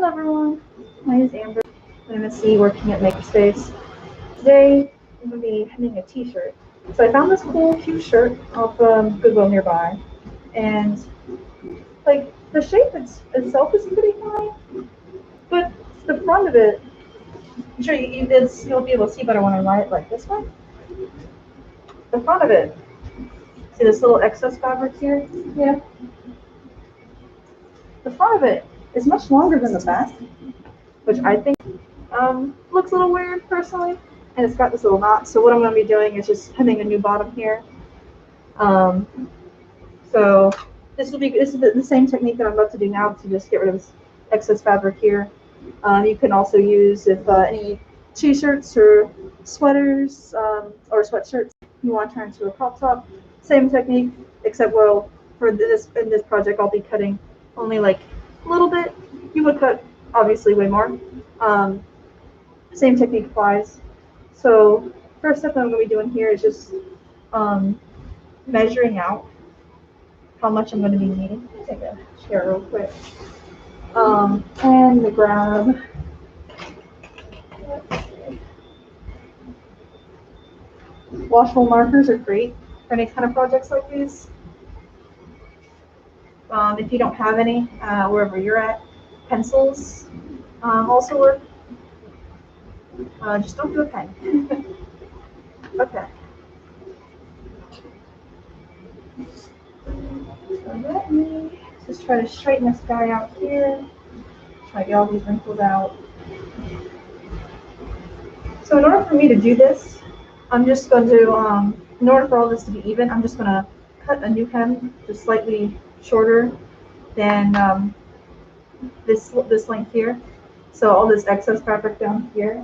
Hello everyone, my name is Amber. I'm an MSc working at Makerspace. Today I'm going to be hemming a t-shirt. So I found this cool, cute shirt off Goodwill nearby, and like the shape itself is pretty fine, but the front of it, I'm sure you'll be able to see better when I lie it like this way. The front of it, see this little excess fabric here? Yeah. The front of it is much longer than the back, which I think looks a little weird personally, and it's got this little knot. So what I'm going to be doing is just hemming a new bottom here. Um, so this is the same technique that I'm about to do now to just get rid of this excess fabric here. You can also use if any t-shirts or sweaters or sweatshirts you want to turn into a crop top. Same technique, except well for this in this project I'll be cutting only like a little bit. You would cut obviously way more. Same technique applies. So first step that I'm going to be doing here is just measuring out how much I'm going to be needing. Let me take a chair real quick. And the grab. Washable markers are great for any kind of projects like these. If you don't have any, wherever you're at, pencils also work. Just don't do a pen. Okay. So let me just try to straighten this guy out here. Try to get all these wrinkles out. So in order for me to do this, I'm just going to, in order for all this to be even, I'm just going to cut a new hem just slightly shorter than this length here. So all this excess fabric down here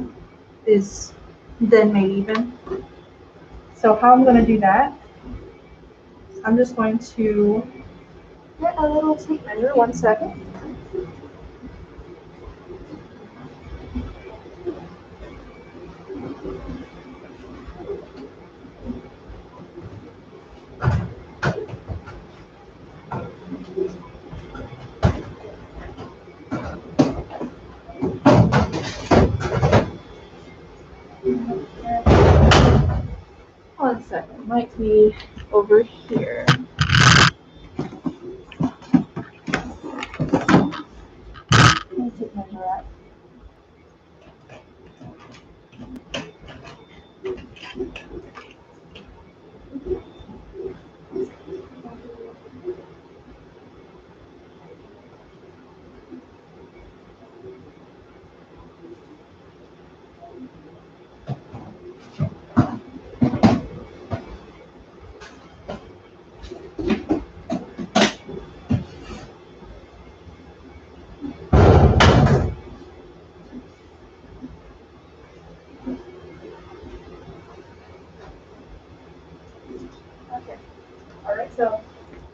is then made even. So how I'm going to do that, I'm just going to get a little tape measure, 1 second. One second, might be over here. Let me take measure that. Okay. All right. So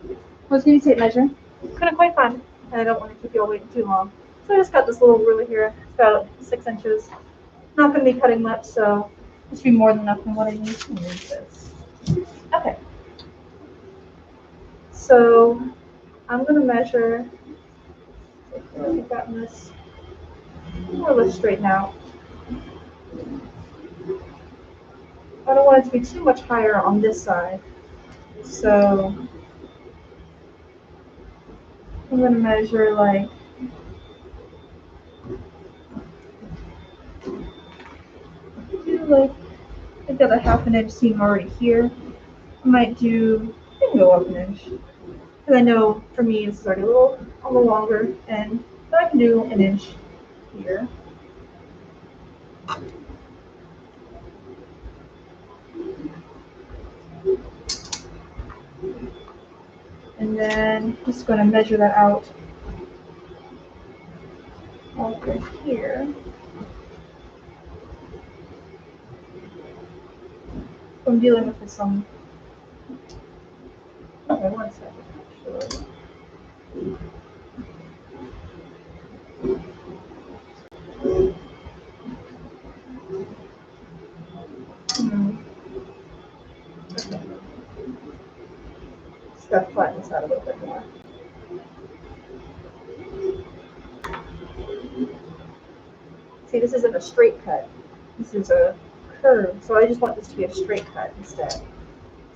I was going to tape measure. Couldn't quite find it, and I don't want to keep you all waiting too long. So I just got this little ruler here. It's about 6 inches. Not going to be cutting much, so this should be more than enough than what I need to use this. Okay. So I'm going to measure. I feel like I've gotten this more or less straightened out. I don't want it to be too much higher on this side. So I'm going to measure like I've got a 1/2 inch seam already here. I might do, I can go up 1 inch. Because I know for me this is already a little longer, and but I can do 1 inch here. And then I'm just going to measure that out over here. So I'm dealing with this on. Okay, 1 second, actually. Okay. Just got to flatten this out a little bit more. See, this isn't a straight cut. This is a curve, so I just want this to be a straight cut instead.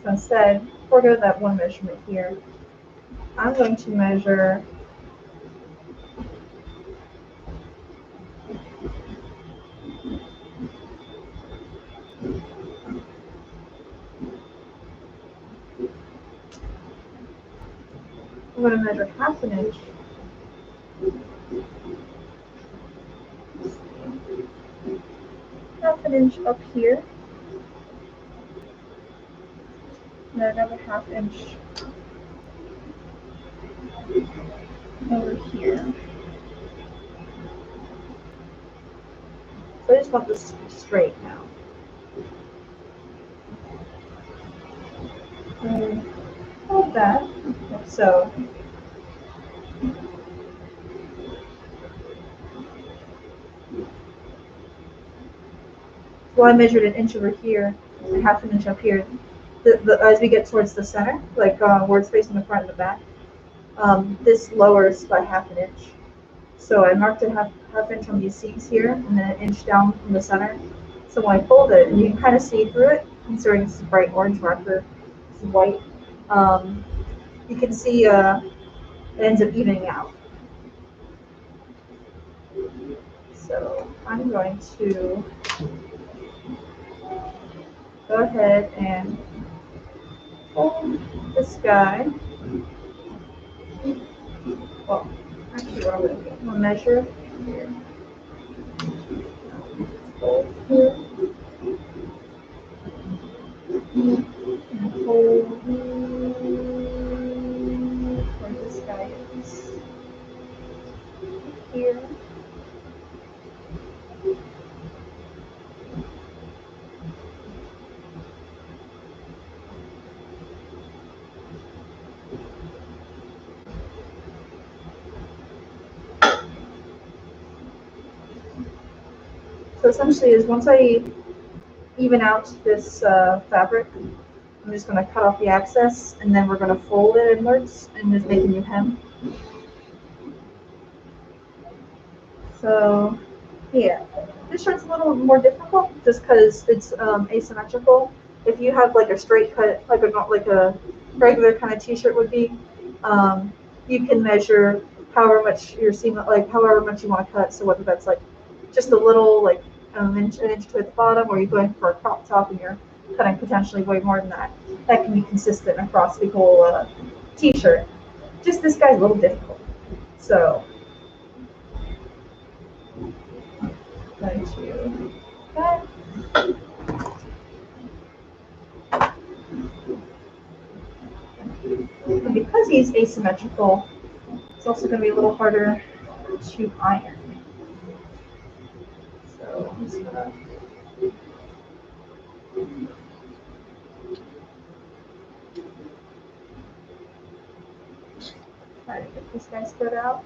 So instead, forego that one measurement here. I'm going to measure I'm going to measure half an inch. Half an inch up here. And then another half inch over here. So I just want this to be straight now. And hold that, like so. Well, I measured an inch over here and half an inch up here. As we get towards the center, like where it's facing the front and the back, this lowers by half an inch. So I marked a half inch on these seams here, and then an inch down from the center. So when I fold it, and you can kind of see through it, considering this is bright orange marker, this is white, you can see it ends up evening out. So I'm going to go ahead and fold this guy. Well, actually, what I'm going to do, I'm going to measure here. Fold here. And fold where this guy is. Here. So essentially is once I even out this fabric, I'm just going to cut off the excess, and then we're going to fold it inwards and just make a new hem. So yeah, this shirt's a little more difficult just because it's asymmetrical. If you have like a straight cut, like a regular kind of t-shirt would be, you can measure however much your seam, like however much you want to cut. So whether that's like just a little, like an inch to the bottom, or you're going for a crop top and you're cutting potentially way more than that, that can be consistent across the whole t-shirt. Just this guy's a little difficult. So going to cut. And because he's asymmetrical, it's also going to be a little harder to iron. So I'm just going to try to get this guy spread out.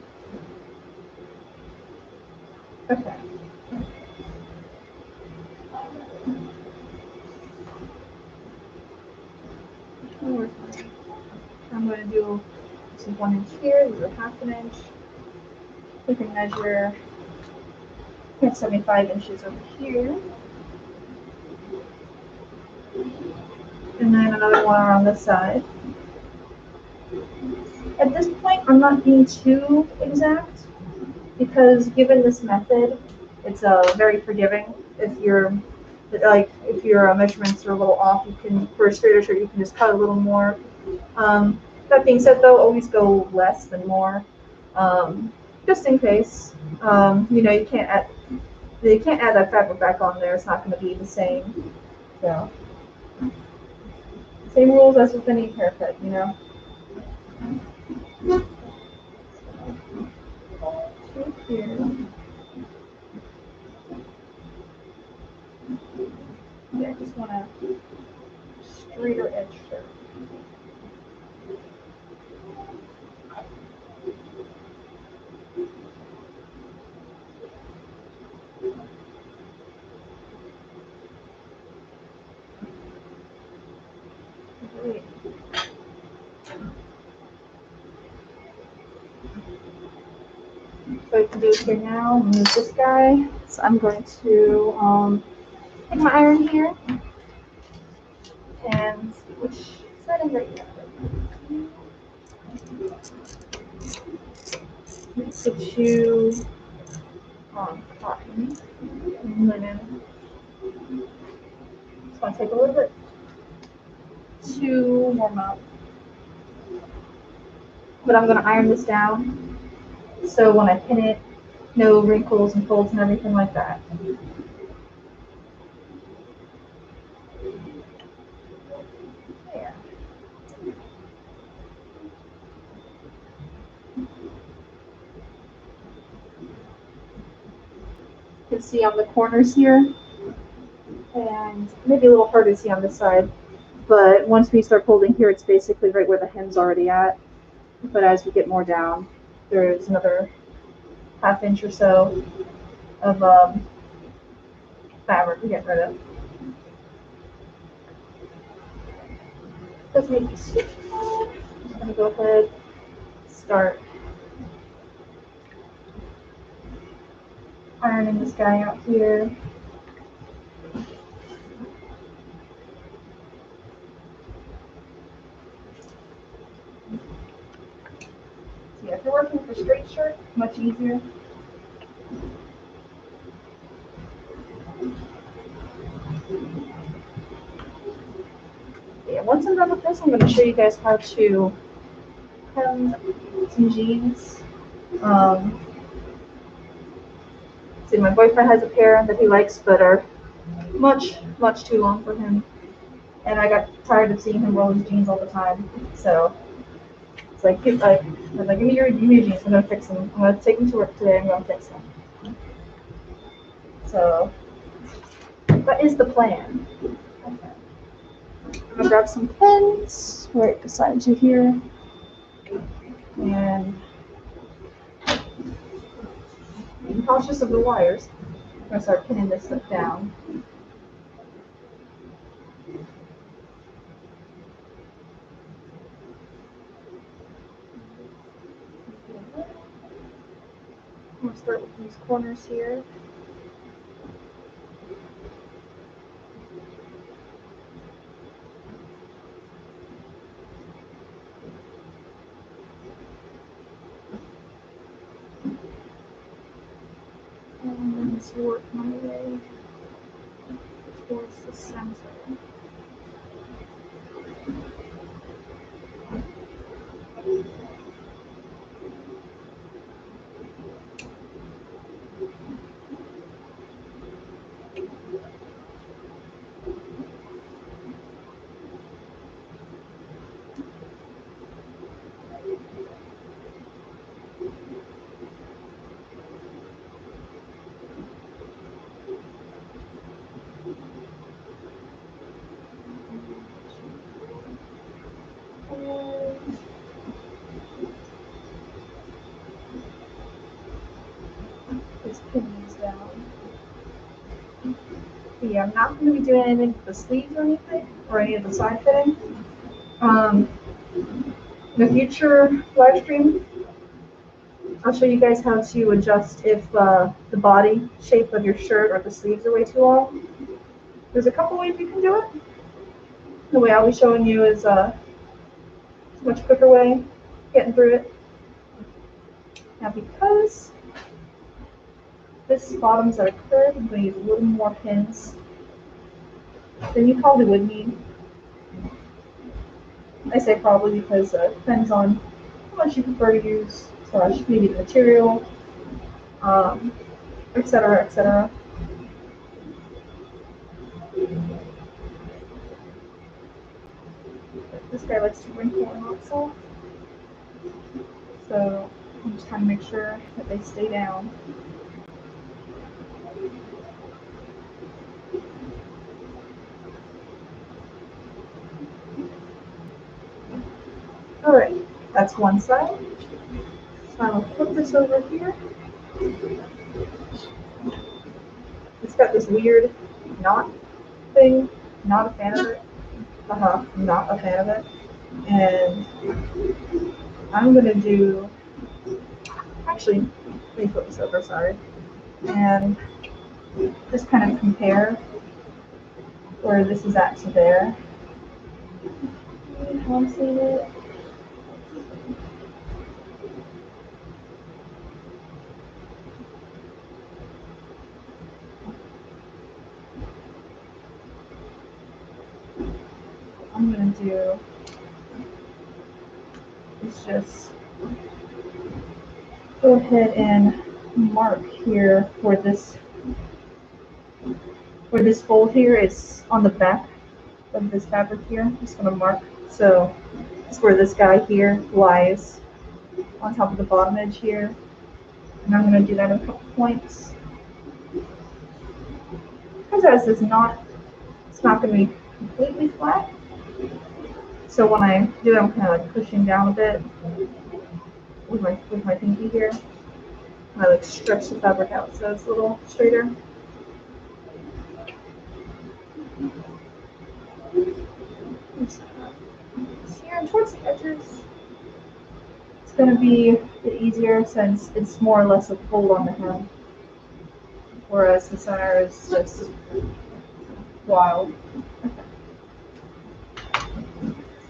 Okay. I'm going to do, this is 1 inch here, these are half an inch. We can measure 75 inches over here. And then another one around this side. At this point, I'm not being too exact because given this method, it's very forgiving. If your measurements are a little off, you can, for a straighter shirt, you can just cut a little more. That being said, though, always go less than more, just in case. You can't add that fabric back on there. It's not going to be the same. So, same rules as with any haircut, Here. Yeah, I just want a straighter edge shirt. Great. So I can do it here now. Move this guy. So I'm going to take my iron here and which setting right here. Put you on cotton and linen. It's going to take a little bit to warm up, but I'm going to iron this down so when I pin it, no wrinkles and folds and everything like that. There. You can see on the corners here, and maybe a little hard to see on this side, but once we start folding here, it's basically right where the hem's already at. But as we get more down, there's another ½ inch or so of fabric to get rid of. Let's make this. I'm gonna go ahead, start ironing this guy out here. So yeah, if you're working for straight shirt, much easier. Yeah, once I'm done with this, I'm going to show you guys how to hem some jeans. See, my boyfriend has a pair that he likes, but are much, much too long for him. And I got tired of seeing him roll his jeans all the time. So it's like, I was like, give me your jeans. I'm gonna fix them. I'm gonna take them to work today. I'm gonna fix them. So that is the plan. Okay. I'm gonna grab some pins right beside you here, and be cautious of the wires. I'm gonna start pinning this stuff down. I'm gonna start with these corners here. And then just work my way towards the center. Just pin these down. But yeah, I'm not going to be doing anything with the sleeves or anything, or any of the side fitting. In the future live stream, I'll show you guys how to adjust if the body shape of your shirt or the sleeves are way too long. There's a couple ways you can do it. The way I'll be showing you is a much quicker way getting through it. Now because this bottom's at a curve, I'm going to use a little more pins than you probably would need. I say probably because it depends on how much you prefer to use, slash maybe the material, etc., etc. This guy likes to wrinkle and not soft, so I'm just trying to make sure that they stay down. Alright, that's one side. So I'm going to flip this over here. It's got this weird knot thing. Not a fan of it. Not a fan of it. And I'm going to do, actually, Let me flip this over, sorry. And just kind of compare where this is at to there. I'm seeing it. I'm gonna do is just go ahead and mark here where this fold here is on the back of this fabric here. I'm just gonna mark, so it's where this guy here lies on top of the bottom edge here. And I'm gonna do that in a couple points. Because as it's not gonna be completely flat. So when I do it, I'm kind of like pushing down a bit with my pinky here. I like stretch the fabric out so it's a little straighter. Here and towards the edges, it's going to be a bit easier since it's more or less a fold on the hem, whereas the center is just wild.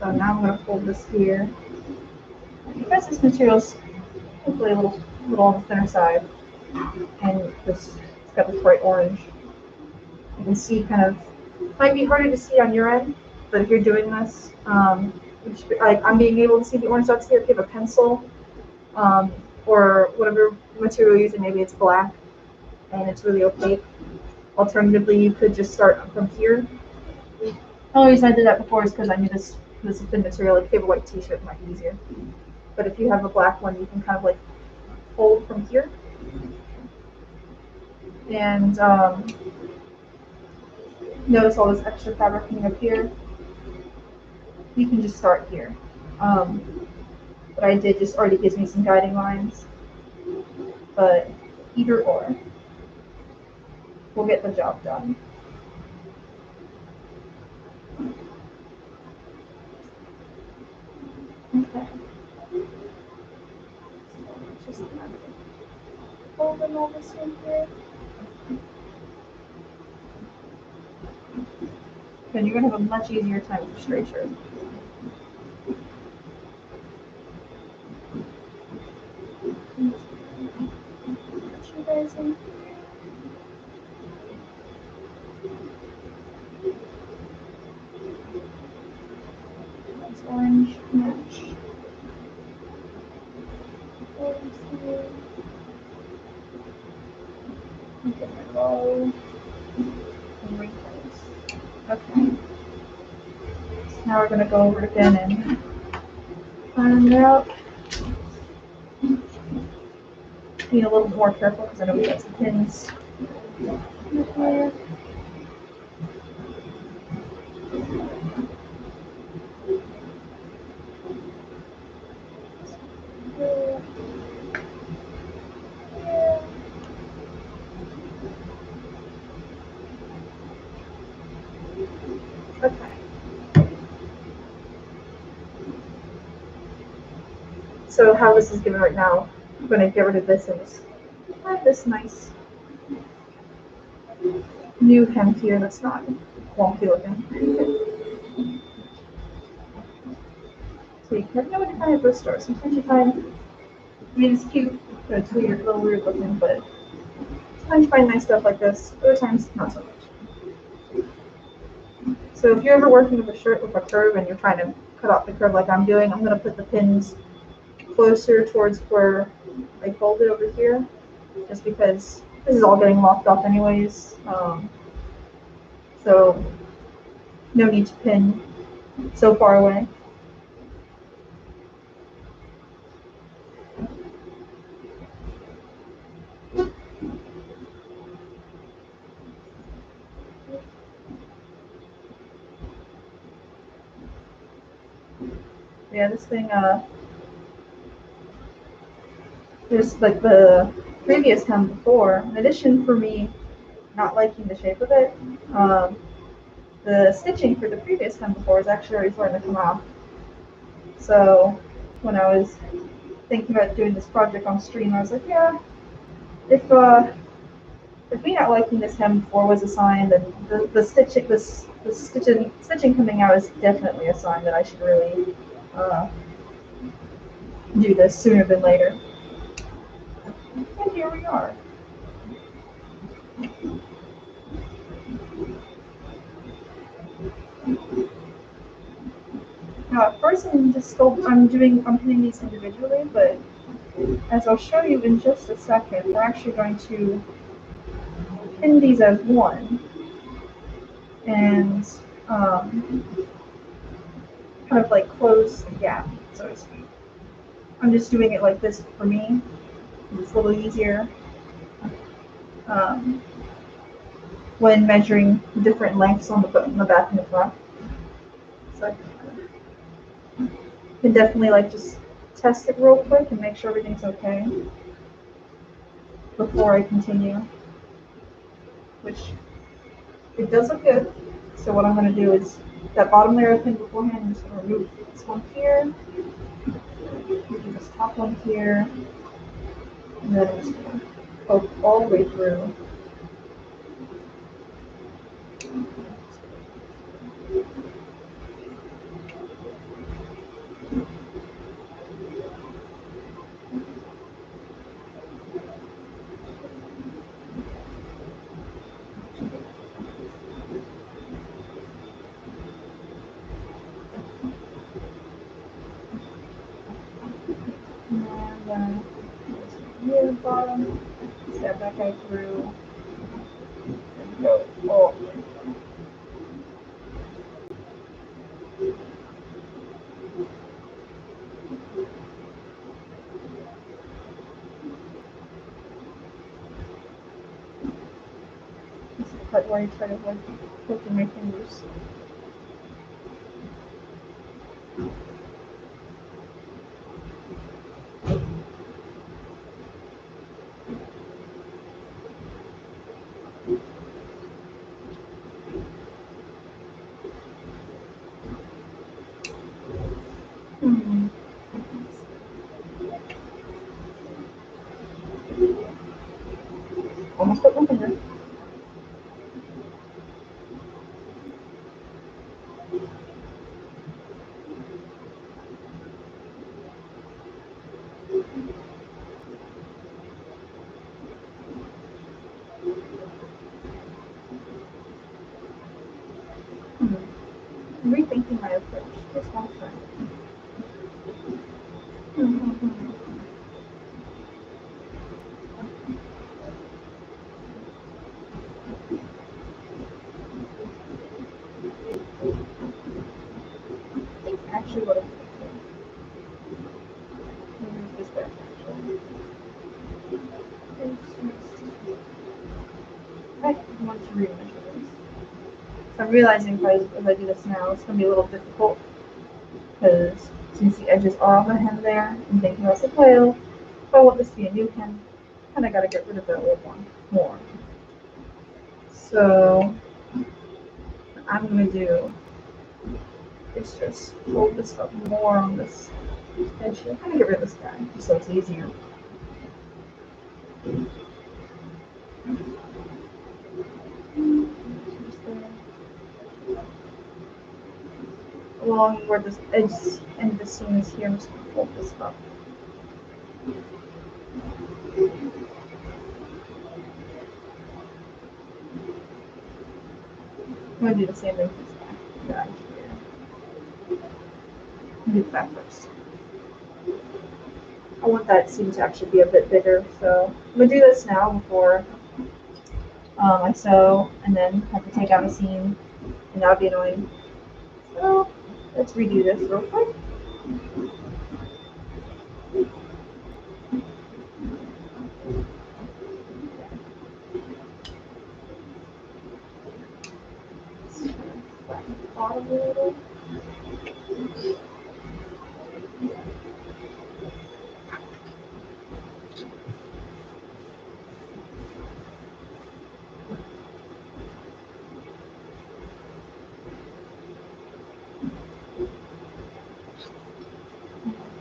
So now I'm going to fold this here. Because this material's hopefully a little on the thinner side, and it's got this bright orange, you can see kind of, might be harder to see on your end, but if you're doing this, like I'm being able to see the orange dots here. If you have a pencil or whatever material you're using, maybe it's black and it's really opaque. Alternatively, you could just start from here. The only reason I did that before is because I knew this is thin material. Like if you have a white t-shirt, it might be easier. But if you have a black one, you can kind of like fold from here. And notice all this extra fabric coming up here. You can just start here. What I did just already gives me some guiding lines. But either or will get the job done. Okay. Just folding all this in here. Then you're gonna have a much easier time with the straight shirt. Put you guys in. Nice orange match. Get it low and wrinkles. Okay. So now we're gonna go over it again and iron it out. Being a little more careful because I know we got some pins here. Okay. So how this is given right now, I'm going to get rid of this and just have this nice new hem here that's not wonky looking. So you never know what to find at thrift store. Sometimes you find, I mean, it's cute, but it's weird, a little weird looking, but sometimes you find nice stuff like this. Other times, not so much. So if you're ever working with a shirt with a curve and you're trying to cut off the curve like I'm doing, I'm going to put the pins closer towards where I folded over here, just because this is all getting locked off anyways. So no need to pin so far away. Yeah, this thing, there's like the previous hem before, in addition for me not liking the shape of it, the stitching for the previous hem before is actually already starting to come off. So when I was thinking about doing this project on stream, I was like, yeah, if me not liking this hem before was a sign, then the stitching coming out is definitely a sign that I should really uh, do this sooner than later. And here we are. Now at first I'm pinning these individually, but as I'll show you in just a second, we're actually going to pin these as one and um, kind of like close the gap, so to speak. I'm just doing it like this for me. It's a little easier um, when measuring different lengths on the back and the front. So I can definitely like just test it real quick and make sure everything's okay before I continue, which it does look good. So what I'm going to do is that bottom layer I pinned beforehand, I'm just going to remove this one here, do this top one here, and then I'm just going to poke all the way through. And then near the bottom, step back out through, and go all the way through. This is the part where I try to avoid poking my fingers. Almost put my finger. Rethinking my approach. This one time. Actually, what I'm going to do is this way. I want to remeasure this. So I'm realizing if I do this now, it's going to be a little difficult because since the edges are on the hem there, I'm thinking about the well, if I want this to be a new hem, kind of got to get rid of that old one more. So what I'm going to do is just fold this up more on this edge here. I'm going to get rid of this guy just so it's easier. Along where this edge and the seam is here, I'm just going to fold this up. I'm going to do the same thing with this guy here. Do the back first. I want that seam to actually be a bit bigger, so I'm going to do this now before I sew and then have to take out a seam, and that would be annoying. So let's redo this real quick. Bottom a little.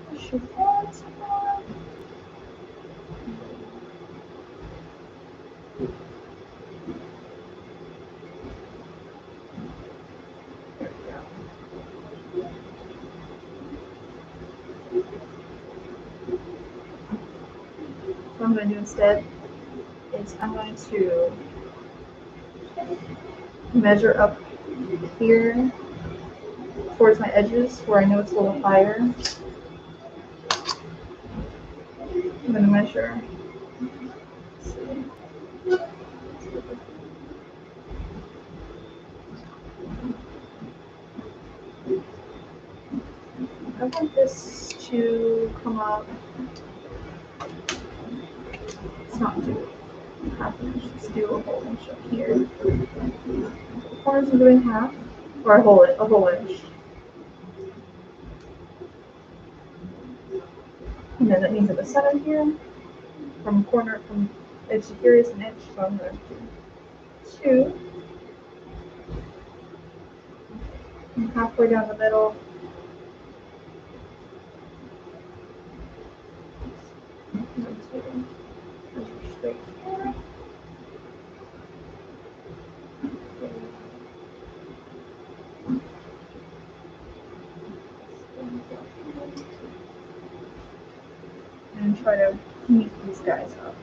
Push it down some more. What I'm going to do instead is I'm going to measure up here towards my edges where I know it's a little higher. I'm going to measure. I want this to come up. It's not due half an inch, it's due a whole inch up here. The corners I'm doing half, or a whole inch. And then that means at the center here, from edge to here is an inch, so I'm going to do 2. And halfway down the middle. Straight here. And try to meet these guys up.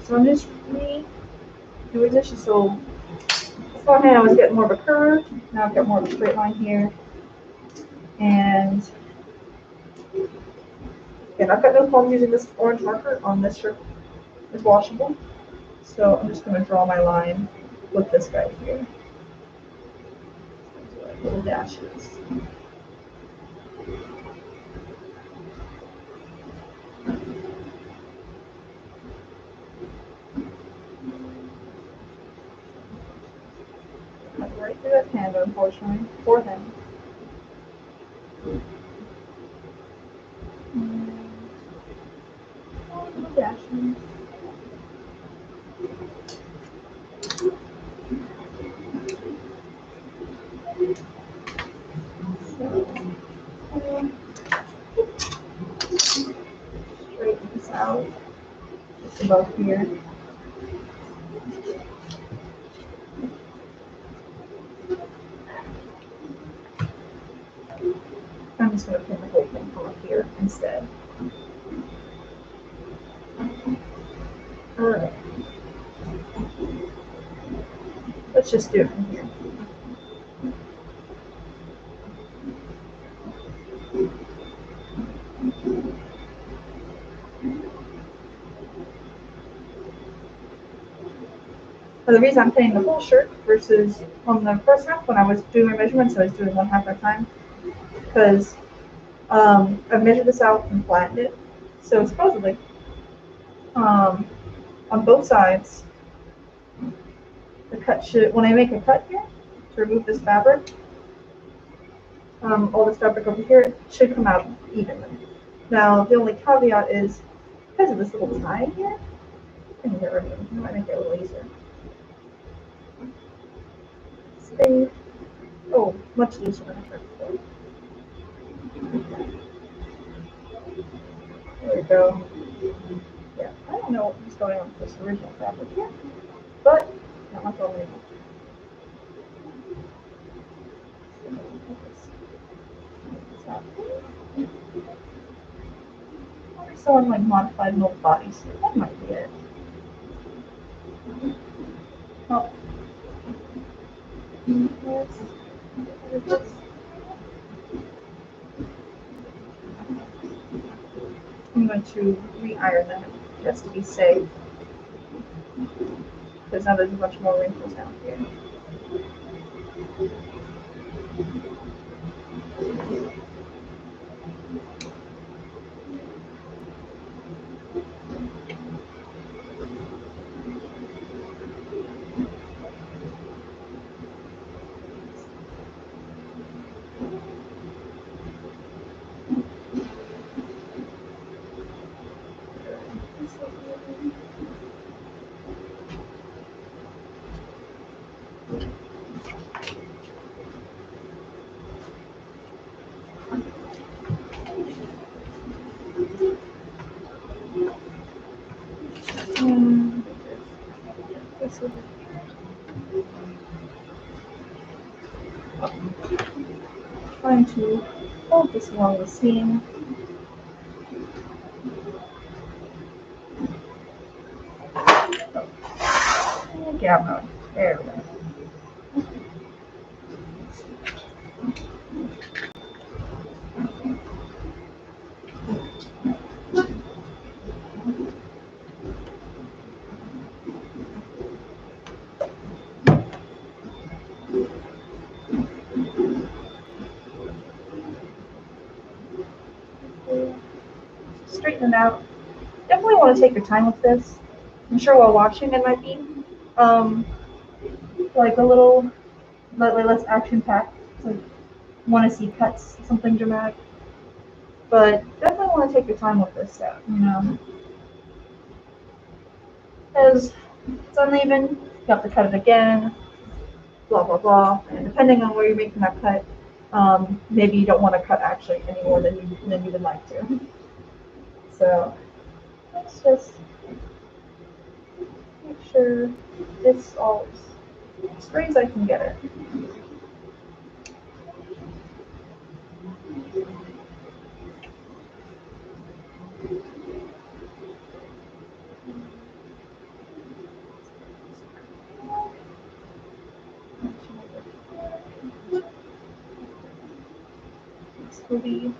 So I'm just doing this just so beforehand I was getting more of a curve. Now I've got more of a straight line here. And again, I've got no problem using this orange marker on this shirt. It's washable. So I'm just going to draw my line with this guy here. So like little dashes. Right through that panda, unfortunately, for him. Little dashes. Straighten this out, just above here. I'm just going to pin the whole thing from up here instead. Alright. Let's just do it from here. So the reason I'm pinning the whole shirt versus on the first half when I was doing my measurements, I was doing 1/2 at a time because I've measured this out and flattened it. So supposedly, on both sides, the cut should, when I make a cut here to remove this fabric, all this fabric over here should come out evenly. Now the only caveat is because of this little tie here, I can get rid of it. It might make it a little easier. Stay, much looser than I tried before. There we go. Yeah, I don't know what was going on with this original fabric here, but not much over anymore. Or someone like modified milk bodies. That might be it. Oh. I'm going to re-iron them just to be safe. Because now there's a bunch more wrinkles down here. And this over here. Trying to hold this along the seam. Gap mode. There we go. Straighten it out. Definitely want to take your time with this. I'm sure while watching it might be like a little less action packed. Like want to see cuts, something dramatic. But definitely want to take your time with this step, you know. Because it's uneven, you have to cut it again, blah blah blah. And depending on where you're making that cut, maybe you don't want to cut actually any more than you would like to. So let's just make sure it's all as straight as I can get it. This will be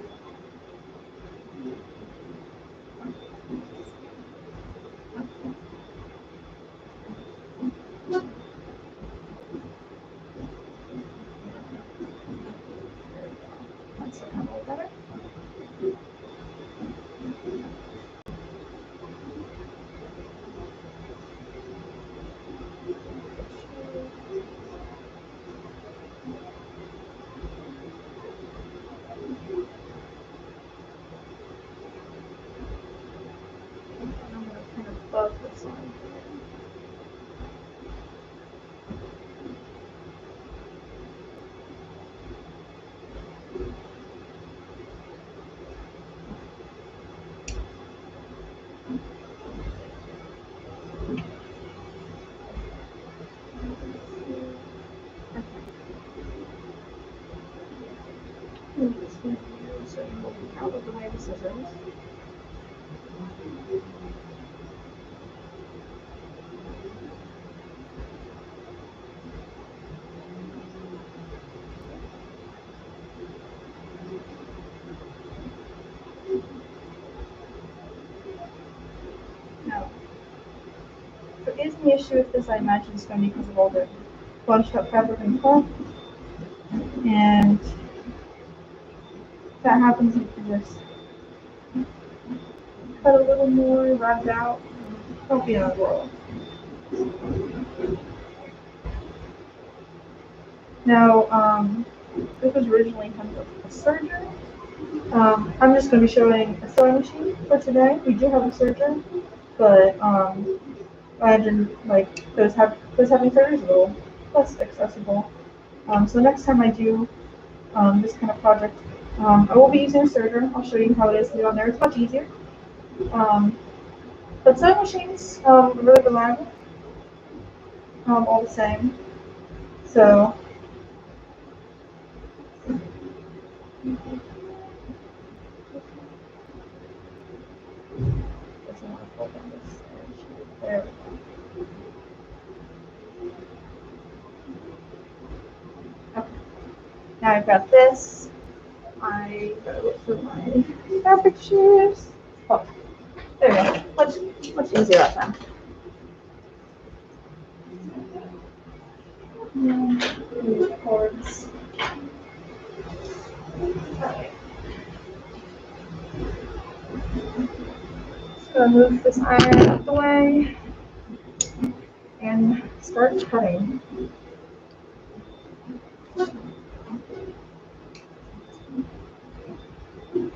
that's a little better. I'm going to kind of buzz this line here. This one here, so you will be out of the way of the scissors. Now, there is an issue with this, I imagine it's going to be because of all the bunched up fabric in front. And if that happens, you can just cut a little more, round out. Don't be on a roll. Now, this was originally kind of a serger. I'm just going to be showing a sewing machine for today. We do have a serger, but I didn't like those having sergers a little less accessible. So next time I do this kind of project, I will be using a serger. I'll show you how it is to do on there. It's much easier. But sewing machines are really reliable, all the same. So doesn't want to fold on this edge. There we go. Okay. Now I've got this. I gotta look for my fabric shears. Oh, there we go. Much easier that time. Cords. Okay. Just gonna move this iron out of the way and start cutting.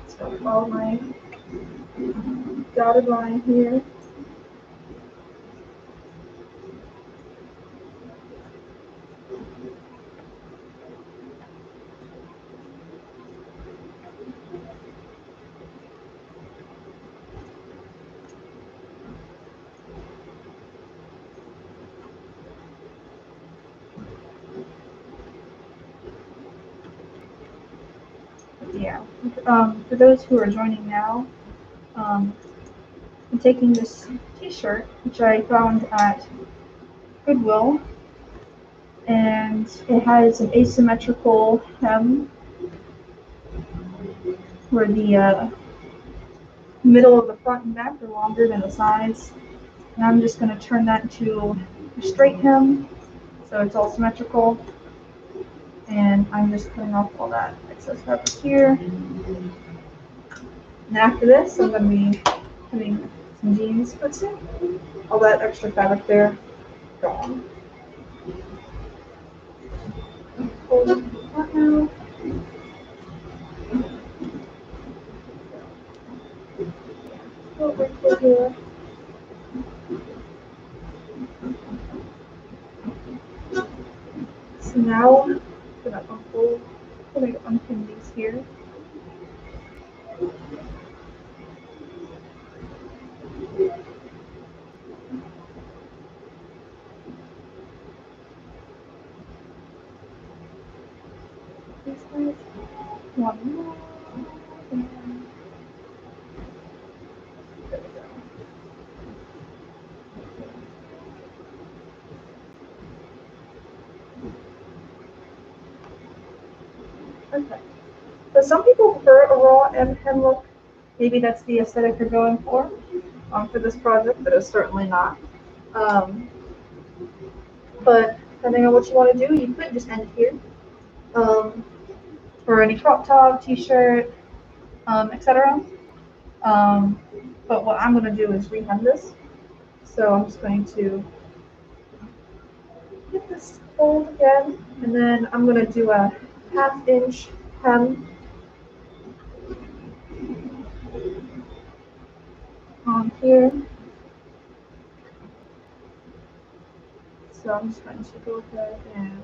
So follow my dotted line here. Yeah. For those who are joining now, I'm taking this T-shirt, which I found at Goodwill, and it has an asymmetrical hem where the middle of the front and back are longer than the sides. And I'm just going to turn that into a straight hem, so it's all symmetrical. And I'm just cutting off all that excess fabric here. And after this, I'm going to be having some jeans put in. All that extra fabric there, gone. Fold that now. Over to here. So now I'm gonna unfold. I'm gonna unpin these here. This way. One more. And there we go. Okay. So some people prefer a raw hem look. Maybe that's the aesthetic you're going for this project, but it's certainly not. But depending on what you want to do, you could just end here. For any crop top, t-shirt, etc. But what I'm going to do is rehem this. So I'm just going to get this fold again, and then I'm going to do a 1/2 inch hem on here. So I'm just going to go ahead and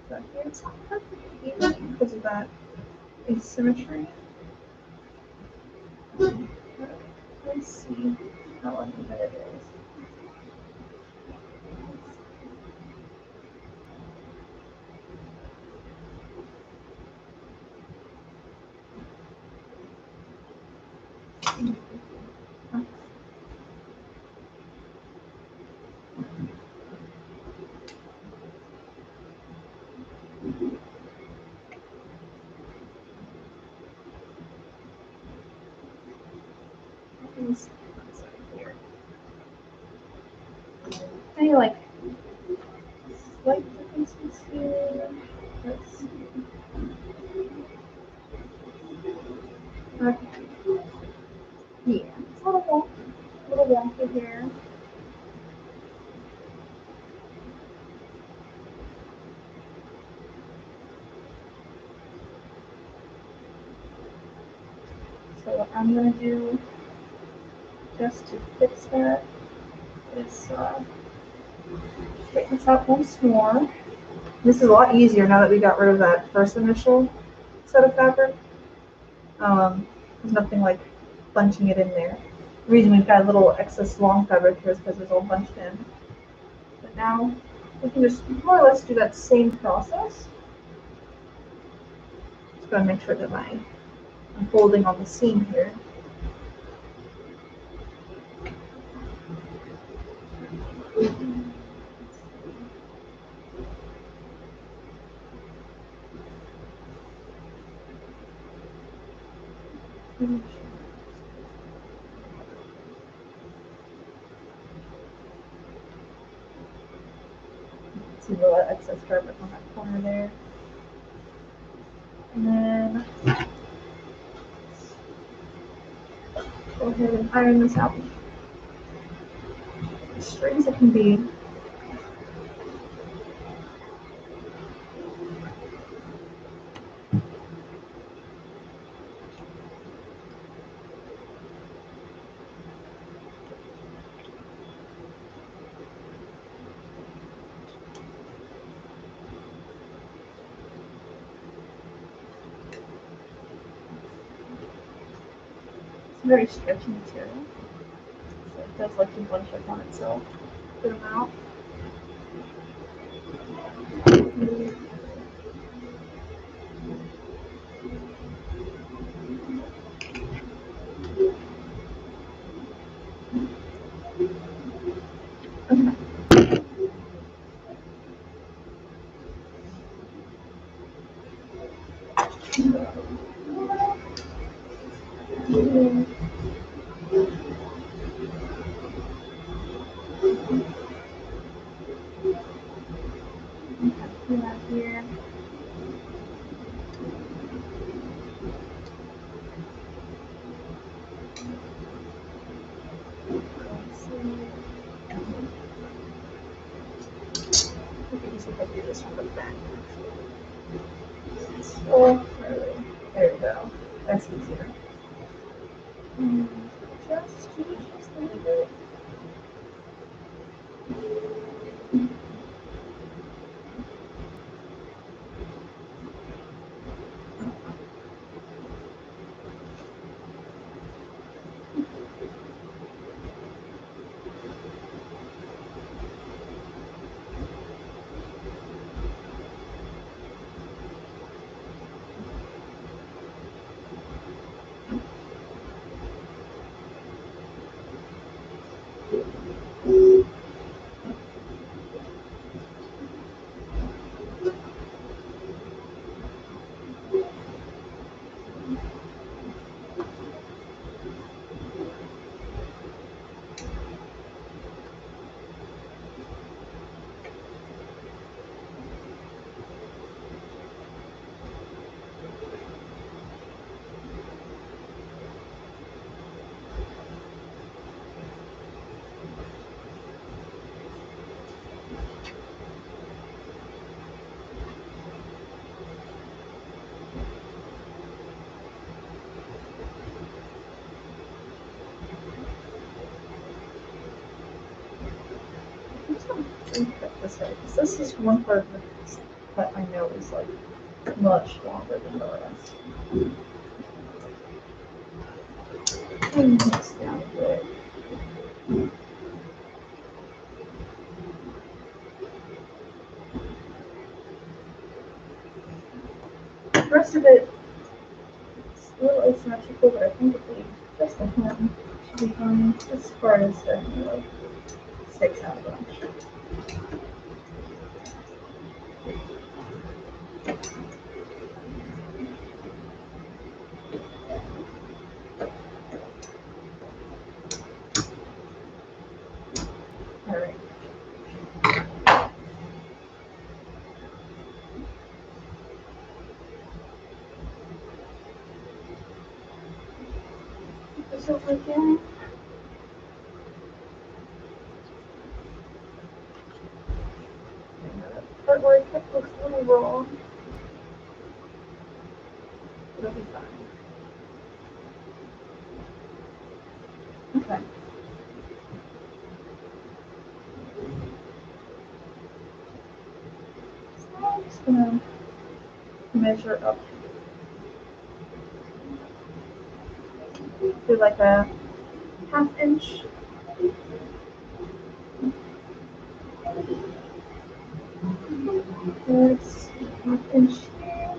that here. It's not perfectly even because of that asymmetry. Let's see how uneven it is. Any like slight differences here? Let's see. Okay. Yeah, it's a little wonky here. So what I'm gonna do just to fix that is straighten this out once more. This is a lot easier now that we got rid of that first initial set of fabric. There's nothing like bunching it in there. The reason we've got a little excess long fabric here is because it's all bunched in. But now we can just more or less do that same process. Just gotta make sure that I'm folding on the seam here. See a little excess fabric on that corner there. And then go ahead and iron this out as straight as it can be. It's a very stretchy material, so it does like to bunch up on itself. Good amount. Here. If I do this from the back. Oh, really? There we go. That's easier. Just a little bit. Cut this way, because this is one part of the cut I know is like much longer than the rest. And mix down a bit. The rest of it is a little asymmetrical, but I think if we just a hem should be fine as far as the like sticks out a bunch. Alright. This over again. Part where I kept looks a little raw. It'll be fine. Okay. So I'm just gonna measure up. Do like a ½ inch. There's ½ inch here.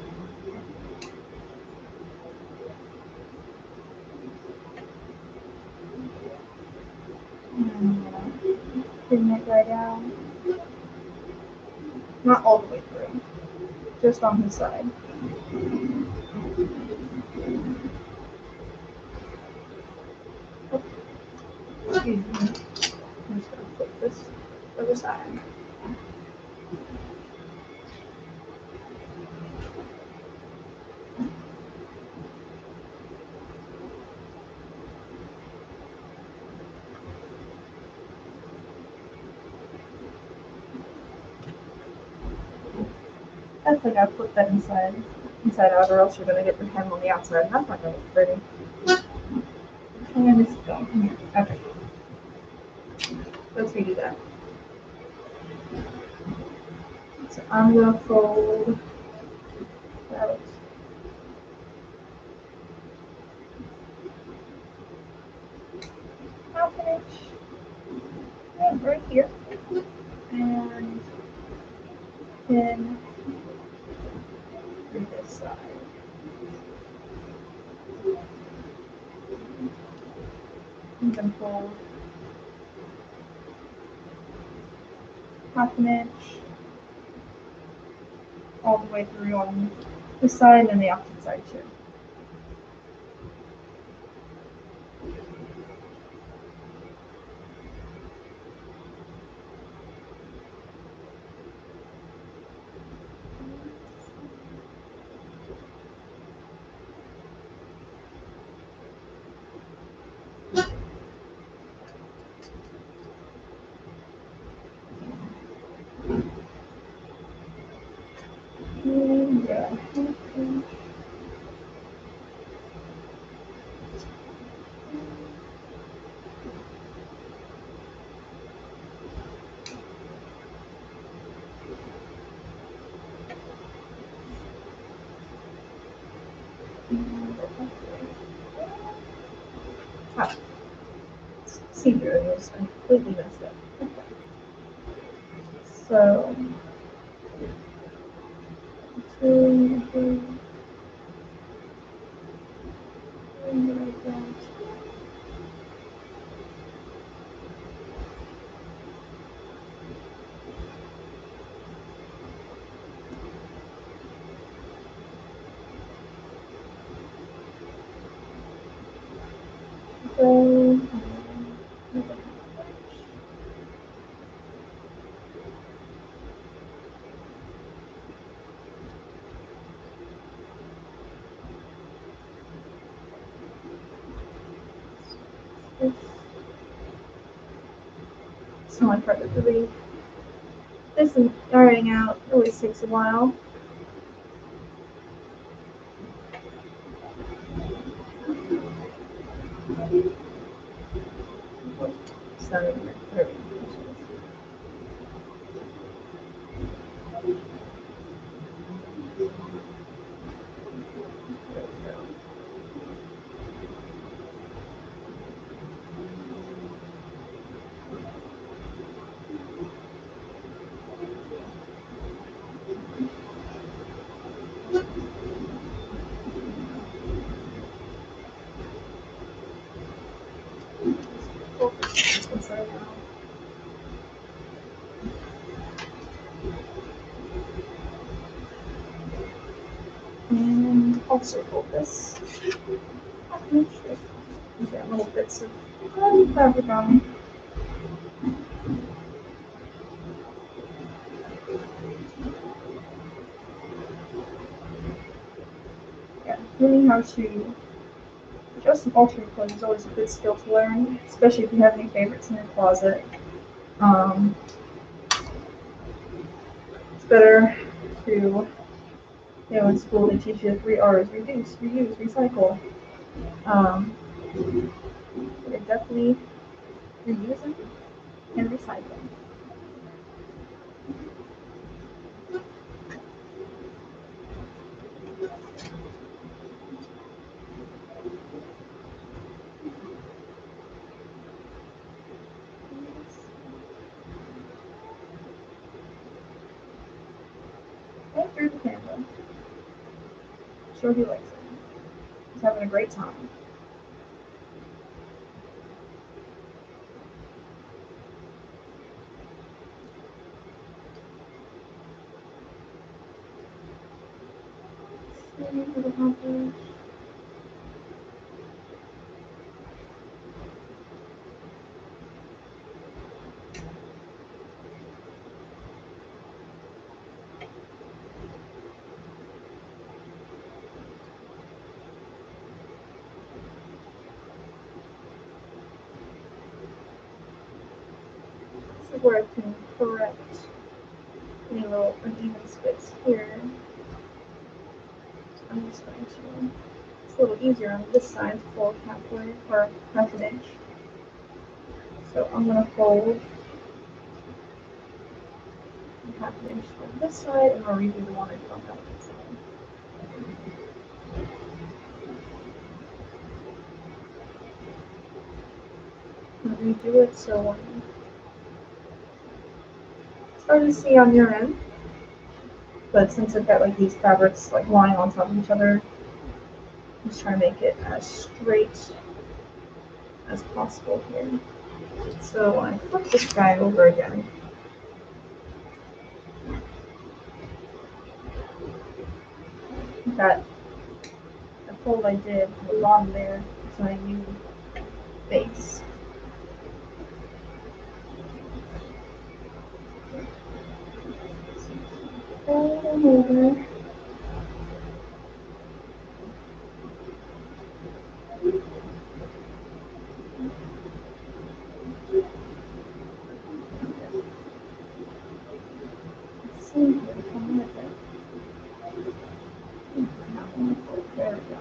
Bring it right out. Not all the way through, just on the side. Excuse me. I'm just gonna flip this other side. I think I put that inside out, or else you're gonna get the hem on the outside, and that's not gonna look pretty. And it's going here. Okay. Let's redo that. So I'm gonna fold about ½ inch right here, and then through this side. I'm gonna fold ½ inch all the way through on this side and the opposite side too. Yeah. Ah, see through it was completely messed up. So, two, three, like that. So, it's not part of the this is starting out always takes a while. So there we go. And I'll circle this. Get little bits of fabric on. Yeah, learning how to adjust and alter your clothes is always a good skill to learn, especially if you have any favorites in your closet. It's better to, in school they teach you the 3 R's: reduce, reuse, recycle. They're definitely reusing and recycling. And through the camera. Sure he likes it. He's having a great time. This is where I can correct any little uneven spits here. So I'm just going to, it's a little easier on this side to fold halfway, or half an inch. So I'm going to fold half an inch on this side, and I'll redo the one I did on that side. And redo it so it's hard to see on your end, but since I've got like these fabrics like lying on top of each other, I'm just trying to make it as straight as possible here. So when I flip this guy over again, That the fold I did at the bottom there is my new base. Fold them over. Let's see if we can with it. There we go.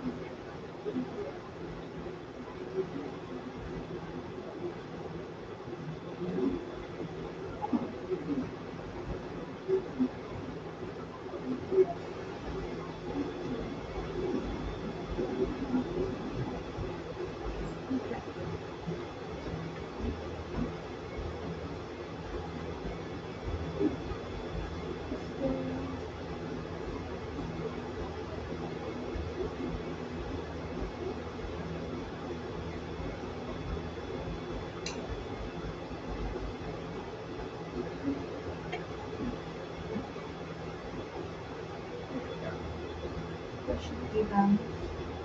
That should be them.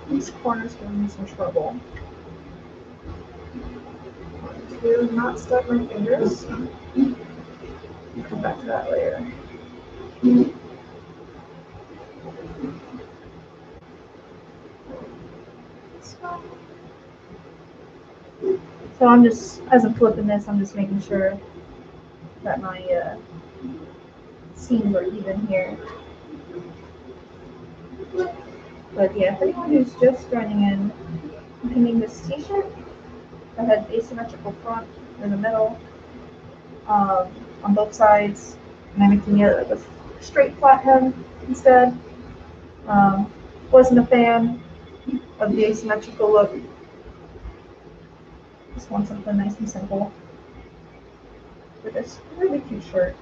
These corners giving me some trouble. To not stuck my fingers. Come back to that later. So I'm just, as I'm flipping this, I'm just making sure that my seams are even here. But yeah, for anyone who's just joining in, I'm pinning this t-shirt that had asymmetrical front in the middle, on both sides, and I'm making it like a straight flat hem instead. Wasn't a fan of the asymmetrical look. Just want something nice and simple for this really cute shirt.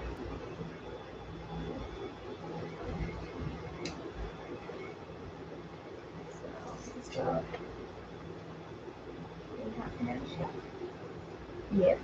So, yeah.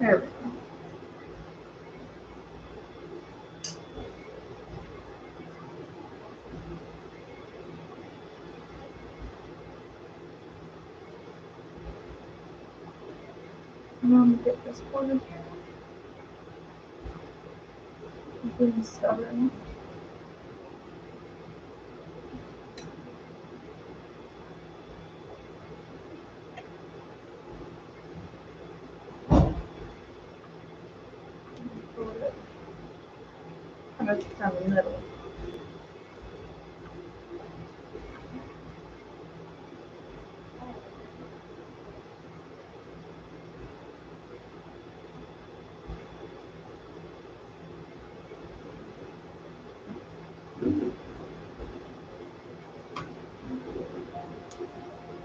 There we go. And I'm gonna get this corner here. I'm being stubborn. Kind of down the middle.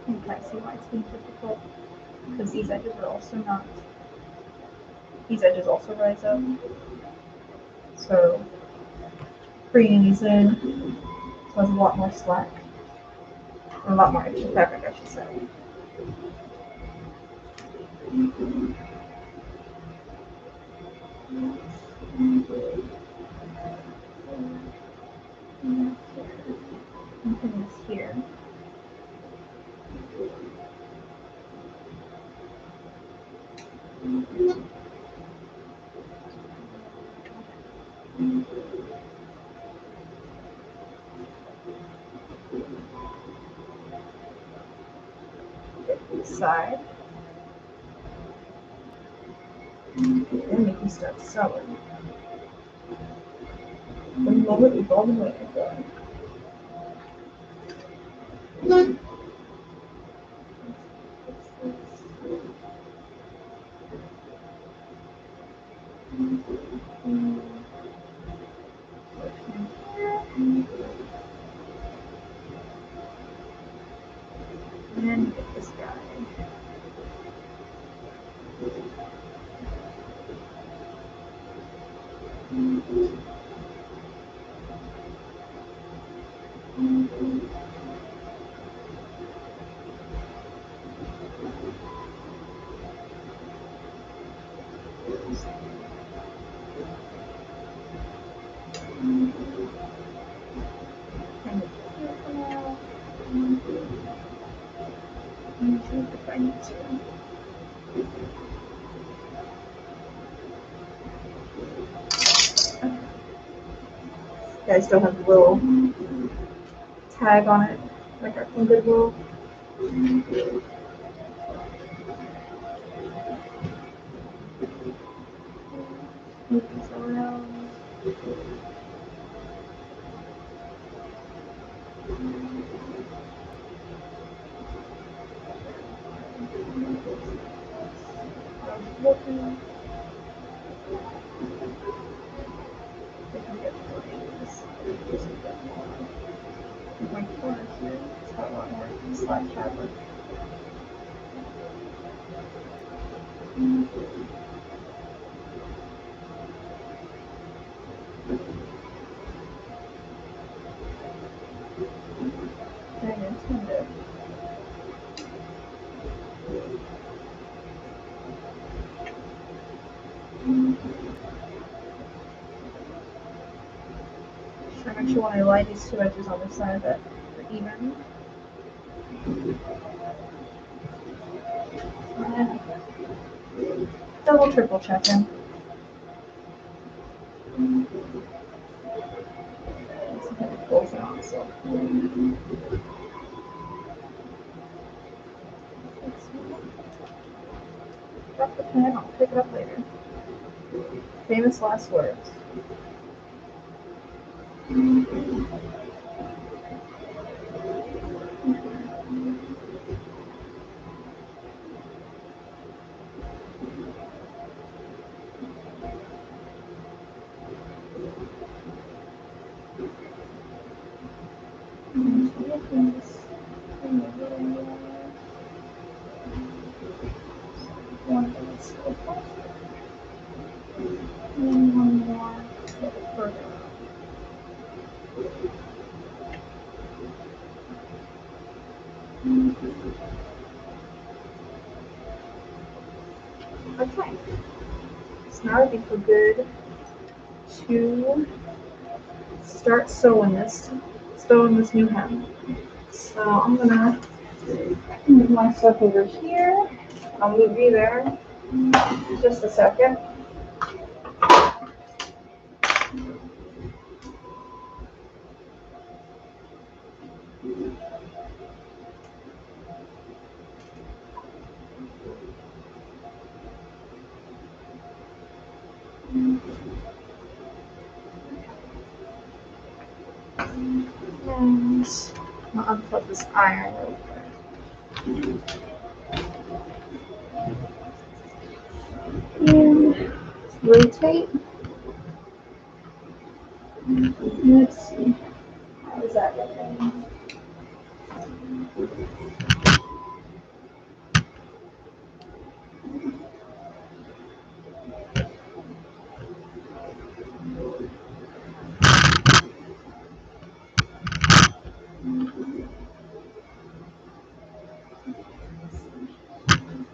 You can see why it's being difficult, because these edges are also not, these edges also rise up. So bringing these in, so it's a lot more slack, or a lot more extra fabric, I should say. And pin this here. Get this side. And make you start sewing. The moment we've all been waiting for. If I need to. Yeah, I still have the little tag on it, like our from Goodwill. Move these around. Looking. My corner here, it's got a lot more slack fabric. Very intended. So I actually want to line these two edges on the side that are even. And double, triple checking. Pulls it on, so. Drop the pen, I'll pick it up later. Famous last words. One more, a little further. Okay, so now I think we're good to start sewing this new hem. So I'm gonna move my stuff over here. I'll move you there in just a second. And I'll unplug this iron real quick. And rotate. Let's see. How is that looking?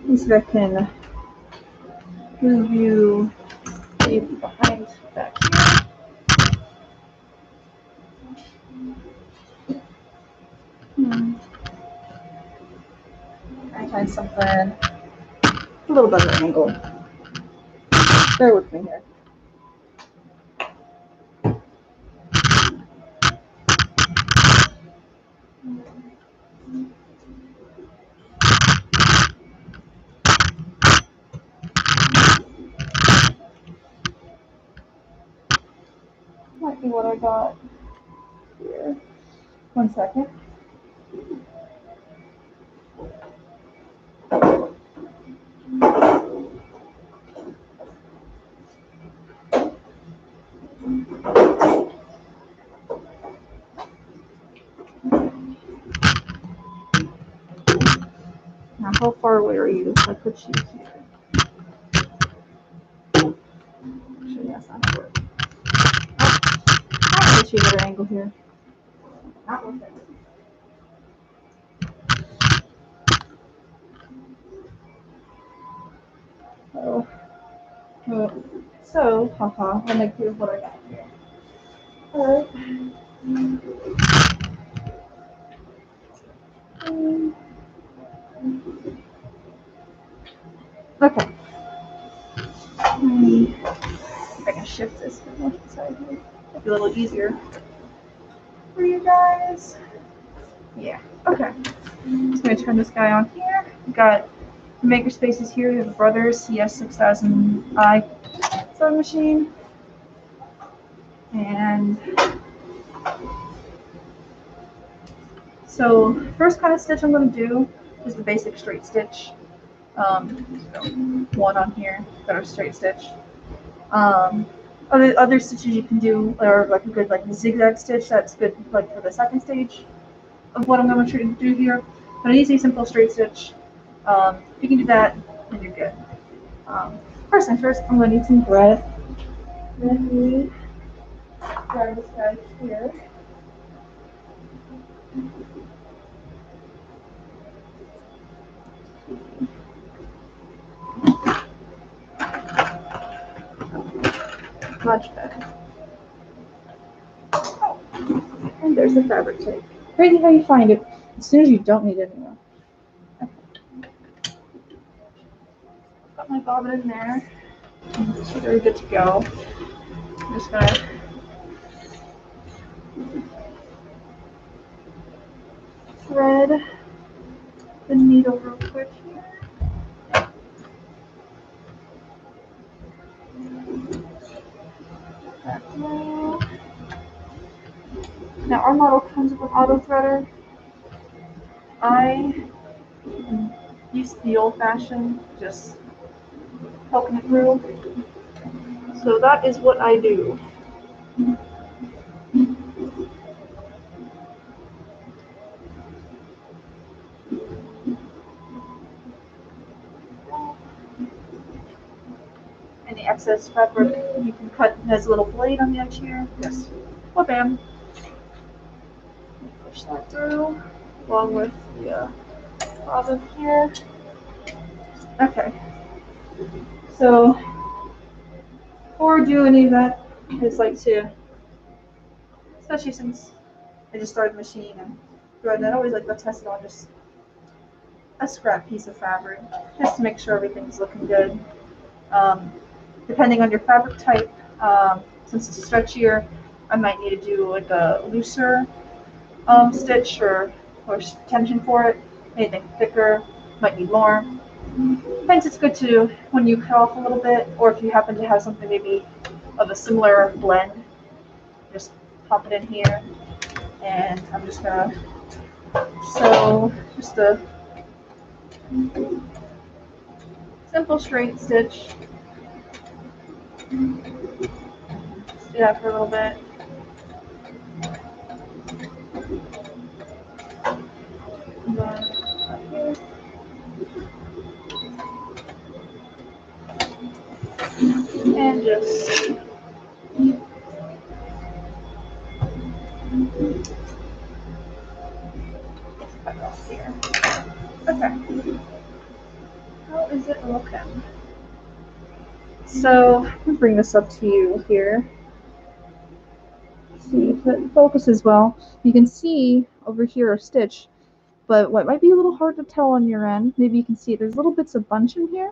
Let's see if I can move you behind back here. I find something a little better angle. Bear with me here. Might be what I got here. 1 second. Now, how far away are you? I put you here. Actually, that's not gonna work. get you a better angle here. That one thing. So, haha, I'll make you what I got here. Alright. Okay. If I can shift this to the side here. It'll be a little easier for you guys. Yeah. Okay. I'm just gonna turn this guy on here. We've got Makerspaces here. We have the Brothers CS6000i sewing machine. And so first kind of stitch I'm going to do is the basic straight stitch. So one on here, got our straight stitch. Other stitches you can do are like a good zigzag stitch. That's good like for the second stage of what I'm going to try to do here. But an easy, simple straight stitch. If you can do that, then you're good. First things first, I'm going to need some thread. Let me grab this guy here. Much better. Oh, and there's the fabric tape. Crazy how you find it as soon as you don't need it anymore. Okay. Got my bobbin in there. She's already good to go. I'm just gonna thread the needle real quick here. Now our model comes with an auto threader. I used the old-fashioned, just poking it through. So that is what I do. Any excess fabric you can cut. There's a little blade on the edge here. Just bam. Push that through along with the bobbin here. Okay. So before I do any of that, I just like to, especially since I just started the machine and thread, I always like to test it on just a scrap piece of fabric, just to make sure everything's looking good. Depending on your fabric type, since it's stretchier, I might need to do like a looser stitch or tension for it. Anything thicker might need more. Hence, it's good to, when you cut off a little bit, or if you happen to have something maybe of a similar blend, just pop it in here. And I'm just gonna sew just a simple straight stitch. Just do that for a little bit. And then up here. And just cut it off here. Okay. How is it looking? So I'm gonna bring this up to you here. See if it focuses well. You can see over here a stitch, but what might be a little hard to tell on your end, maybe you can see there's little bits of bunch in here.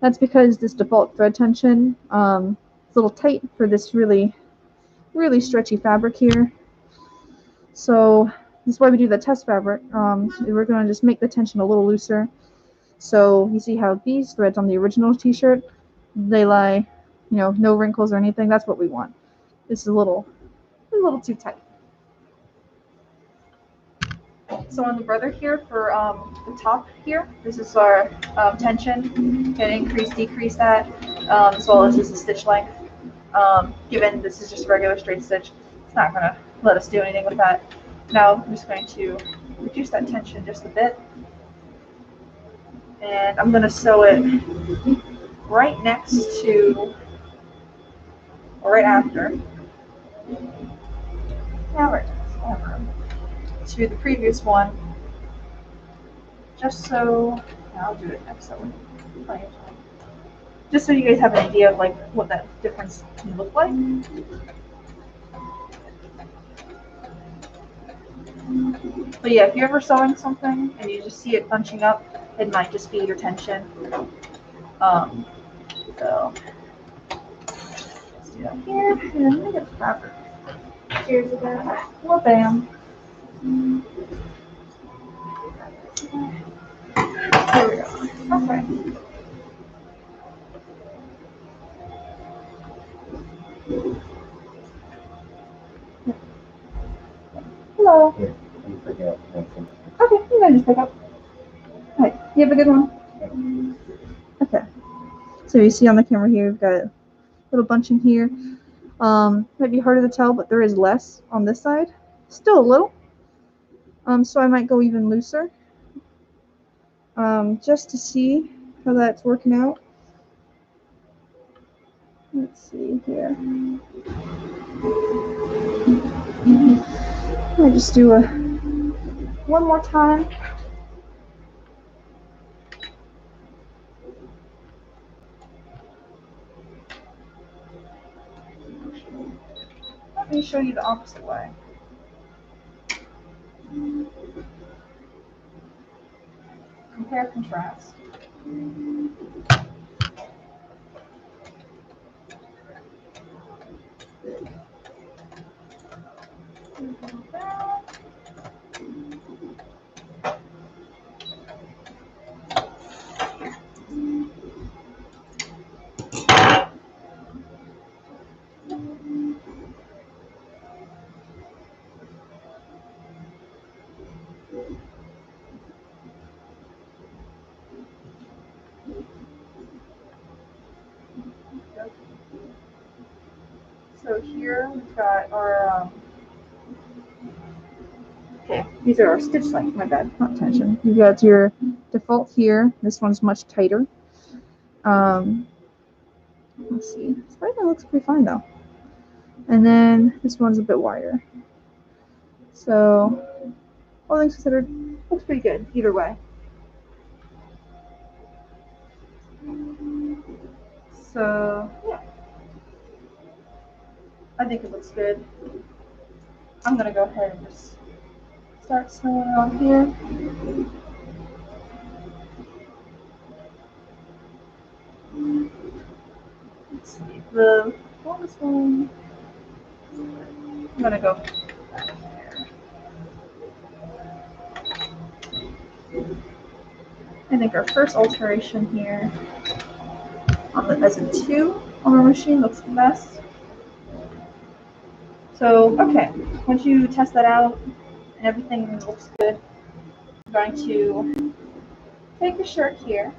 That's because this default thread tension is a little tight for this really stretchy fabric here. So this is why we do the test fabric. We're going to just make the tension a little looser. So you see how these threads on the original t-shirt, they lie, no wrinkles or anything. That's what we want. This is a little too tight. So on the brother here for the top here, this is our tension. Can increase, decrease that, as well as just the stitch length. Given this is just a regular straight stitch, it's not going to let us do anything with that. Now I'm just going to reduce that tension just a bit. And I'm going to sew it right next to, or right after, Now right over to the previous one, just so I'll do it next time. Just so you guys have an idea of like what that difference can look like. But yeah, if you're ever sewing something and you just see it bunching up, it might just be your tension. So let's do that here, and then I'm gonna get the fabric. Here's that. Well, bam. Here we go. Okay. Hello. Here, you pick it up. Okay, you can just pick up. All right, you have a good one. Okay. So you see on the camera here, we've got a little bunching here. Might be harder to tell, but there is less on this side. Still a little. So I might go even looser. Just to see how that's working out. Let's see here. I just do one more time. Let me show you the opposite way. Compare, contrast. So here we've got our, okay, these are our stitch length, my bad, not tension. You've got your default here. This one's much tighter. Let's see, Spider looks pretty fine though. And then this one's a bit wider. So, all things considered, looks pretty good either way. So, yeah. I think it looks good. I'm gonna go ahead and just start sewing on here. Let's see, the longest one, I'm gonna go back there. I think our first alteration here on the as a 2 on our machine looks the best. So, okay, once you test that out and everything looks good, I'm going to take the shirt here.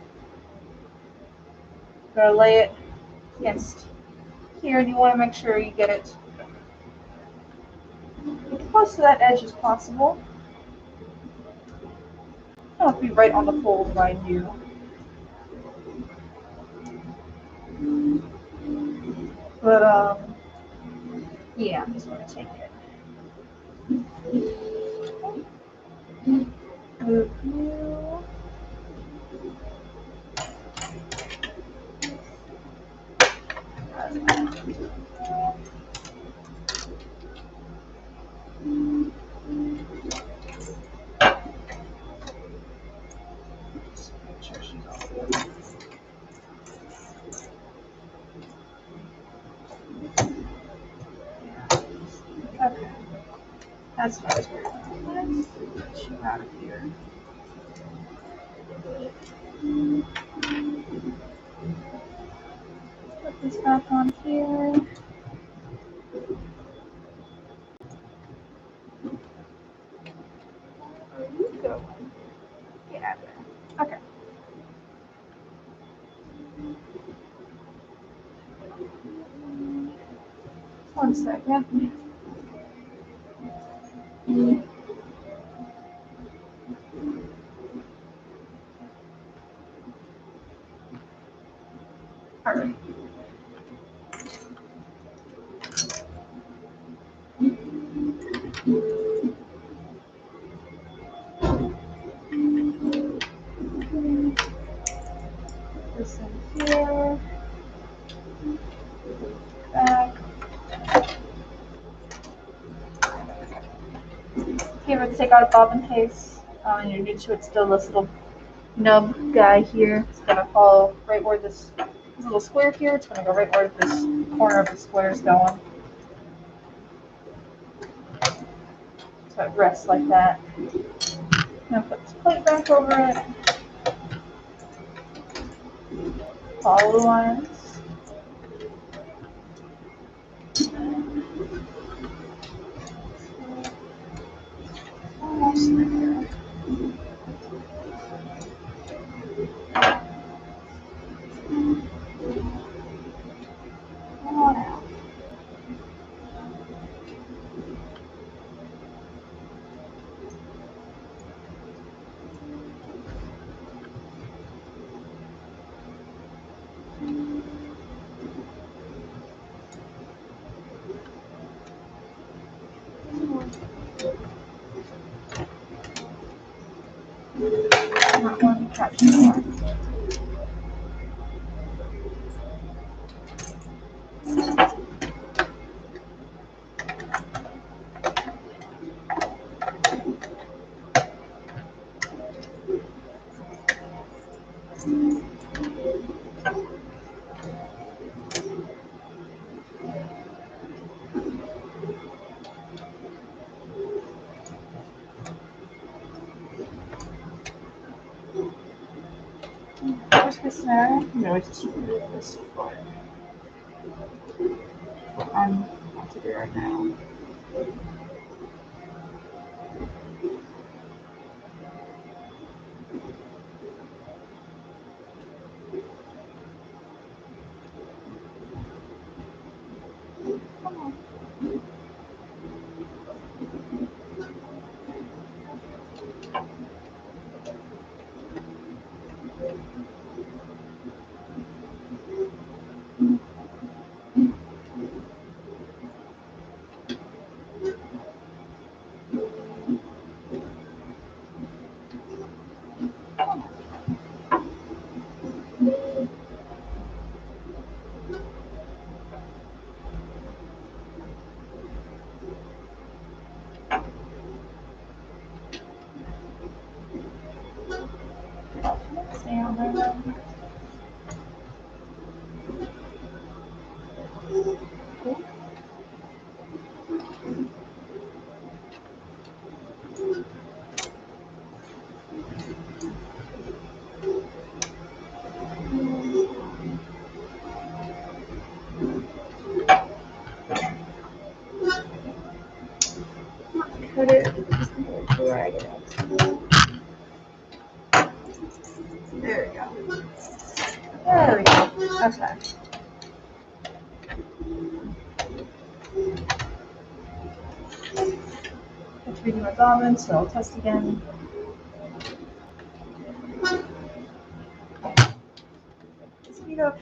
I'm going to lay it against here, and you want to make sure you get it as close to that edge as possible. It don't have to be right on the fold, mind you. But, yeah, I'm just going to take it. Move you. Okay. That's what I was worried about. Let's get you out of here. Put this back on here. Where are you going? Get out of there. Okay. One second. Alright. This in here. Back. If you ever take out a bobbin case and you're new to it, still this little nub guy here. It's gonna follow right where this little square here. It's gonna go right where this corner of the square is going. So it rests like that. Now put this plate back over it. Follow the lines. Almost there. Not one caption more. Worst case scenario, you can always just remove this foot. What I'm about to do right now. Come on. Stay on there. Cool. Cut it. Just drag it out. There we go. There we go. Okay. Let's redo my bobbin, so I'll test again. Speed up.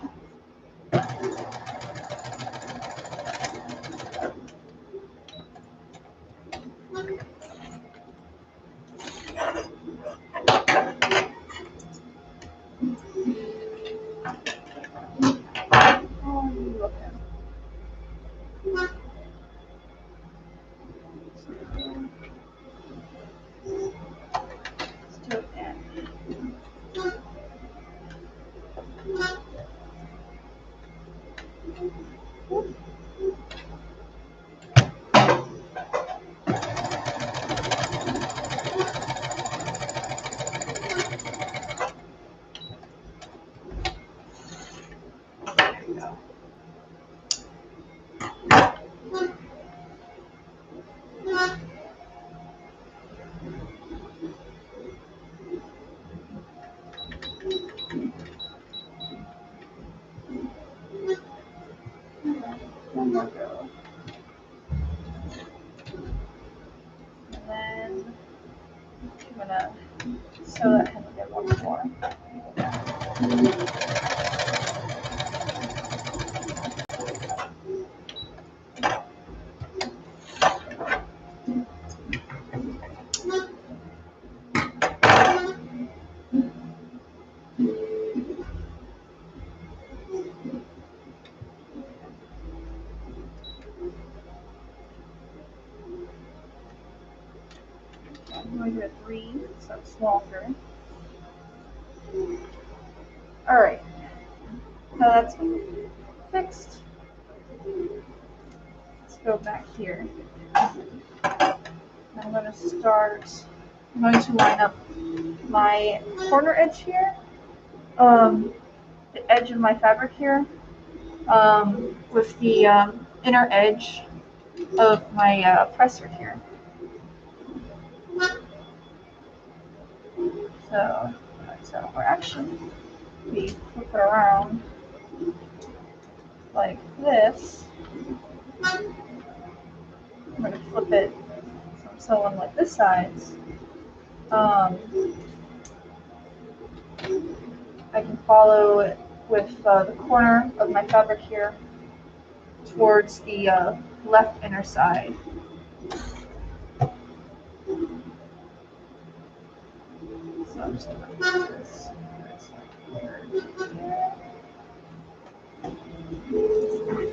One more go. And then I'm gonna sew that hem again once more. I'm going to do a 3, so it's longer. Alright, now that's fixed. Let's go back here. I'm going to line up my corner edge here, the edge of my fabric here, with the inner edge of my presser here. So we're actually, we flip it around like this. I'm going to flip it so I'm sewing like this side. I can follow it with the corner of my fabric here towards the left inner side. So I'm just going to do this.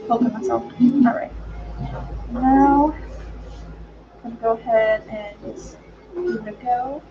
Poking myself. All right. Now I'm going to go ahead and give it a go.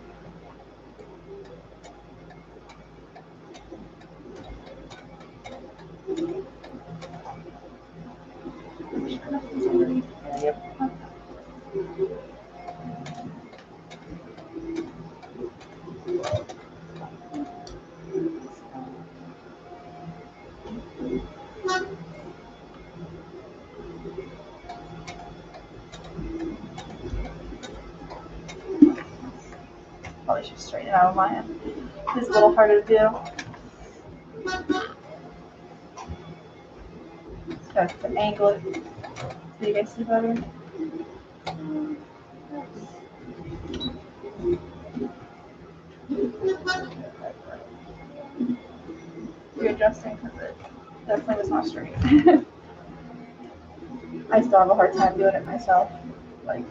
Probably should straighten it out of my end. It's a little harder to do. Just got to angle it so you guys see better. Readjusting because it definitely was not straight. I still have a hard time doing it myself, like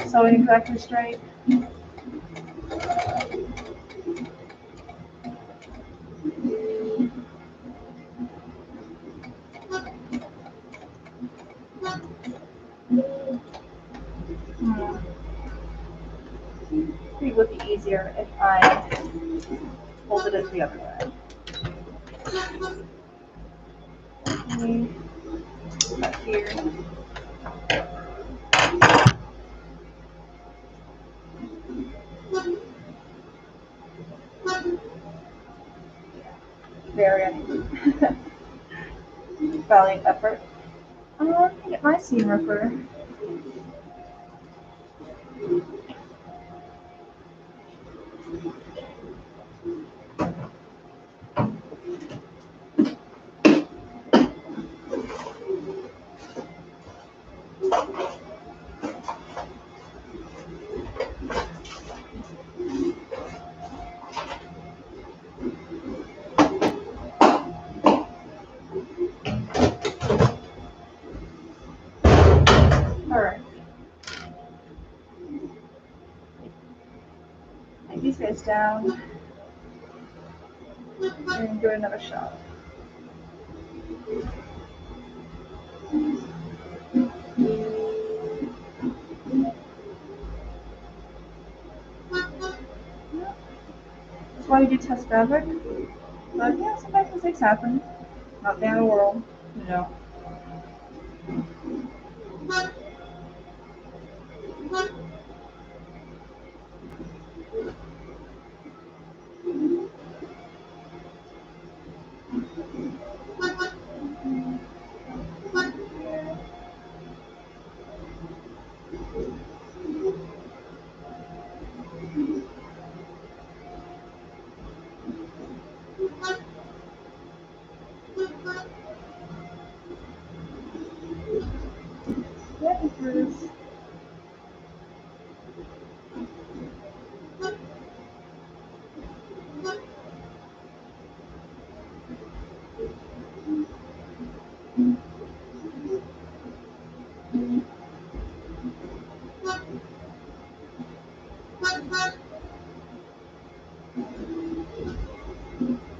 sewing exactly straight. It would be easier if I folded it the other way. Back here. Very uneven. Valiant effort. I can get my seam ripper. Alright. Take these guys down and do another shot. That's why you do test fabric. But yeah, sometimes mistakes happen. Not the end of the world, you know. Yeah, it is.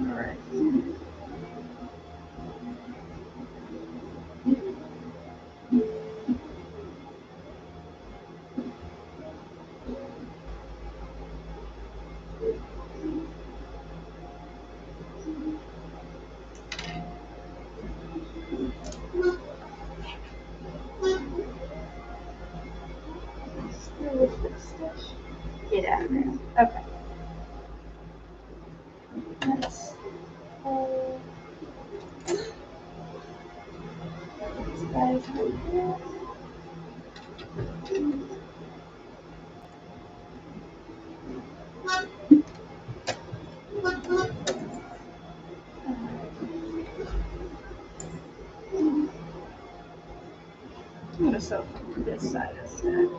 Alright. stitch. Get out of there. Okay. Let's pull these guys right here. I'm going to sew from this side instead.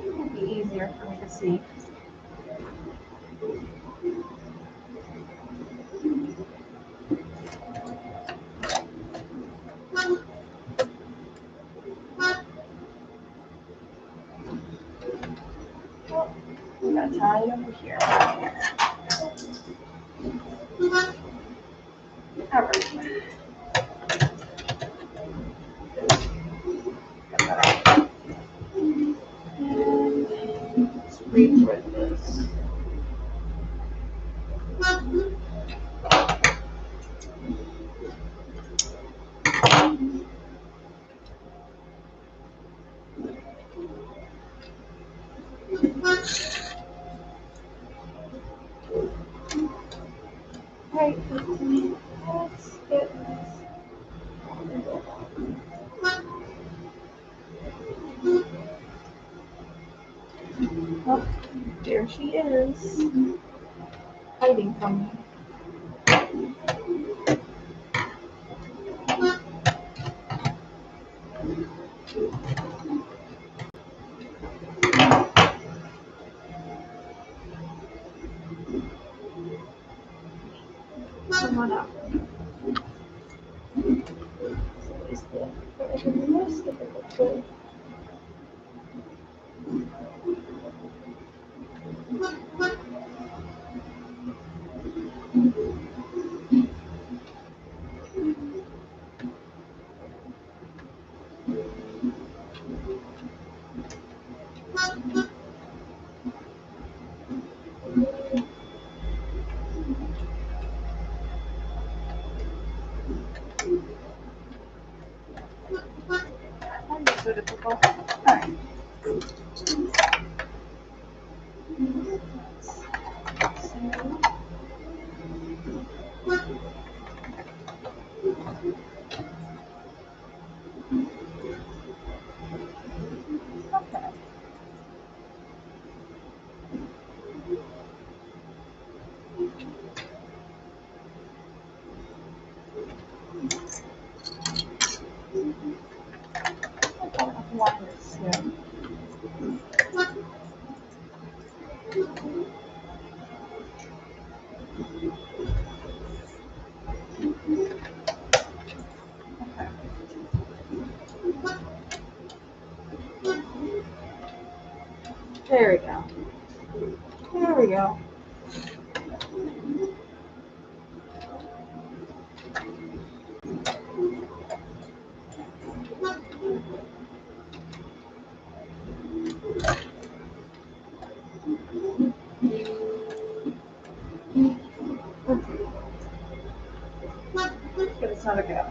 It'll be easier for me to see. Oh, we got to tie it over here. All right. Let's re-thread this. Right, let's get this. Oh, there she is, hiding from me. Come on out. So is the most difficult way. That is so difficult. Alright. Okay. I'll line this soon. There we go. There we go. Give this another go.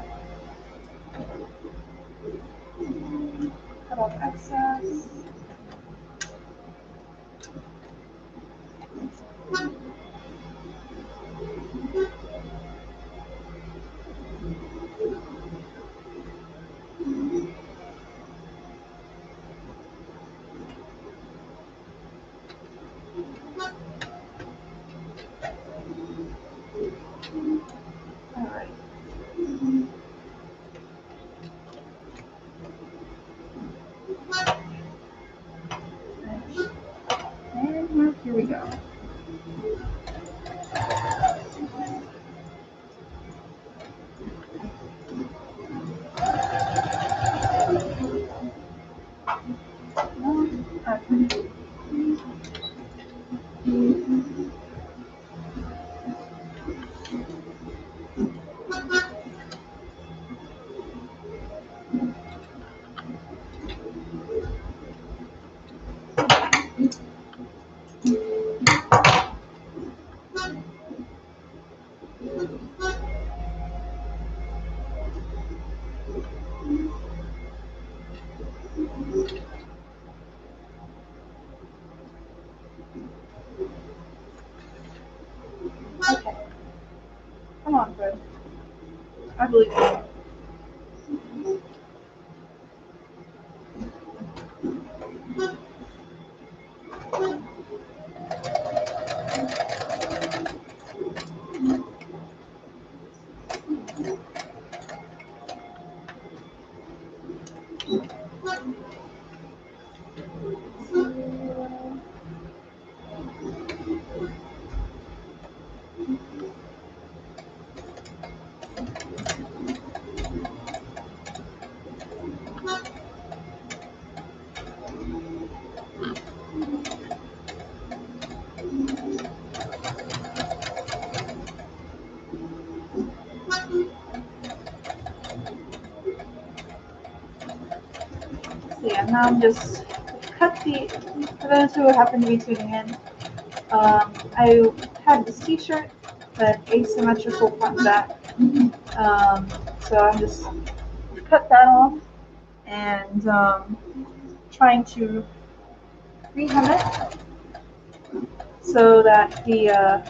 Cut off excess. Alright. And here we go. Okay. believe you. So yeah, now I'm just cut the, for those who happen to be tuning in, I had this t-shirt, but asymmetrical front and back. So I'm just cut that off and trying to rehem it so that the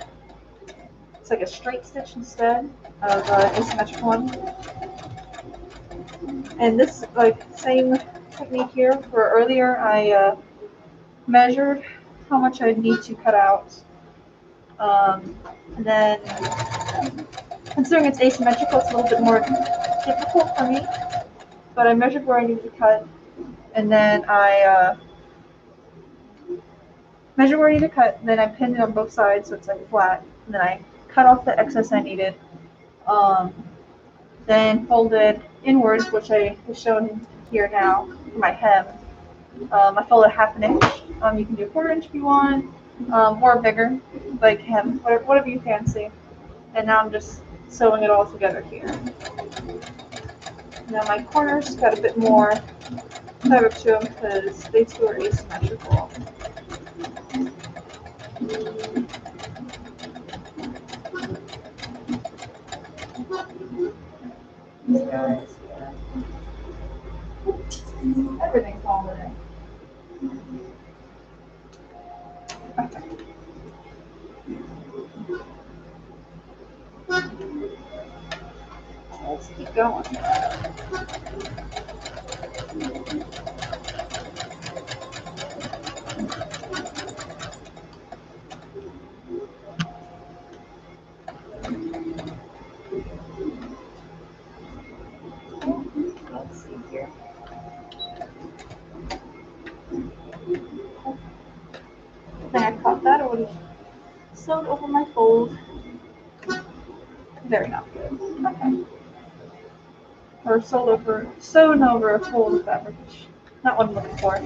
it's like a straight stitch instead of asymmetrical one. And this like same technique here for earlier, I measured how much I need to cut out. And then considering it's asymmetrical, it's a little bit more difficult for me. But I measured where I needed to cut, and then I measured where I needed to cut, and then I pinned it on both sides so it's like flat, and then I cut off the excess I needed. Then folded inwards, which I was showing here now for my hem. I folded 1/2 inch. You can do 1/4 inch if you want, or bigger, like hem, whatever you fancy. And now I'm just sewing it all together here. Now my corners got a bit more fabric to them because they too are asymmetrical. Everything's falling in. Okay. Let's keep going. Let's see here. I think I caught that. It would have sewed over my fold. Very not good. Okay. Or sewn over a fold of fabric. Not what I'm looking for.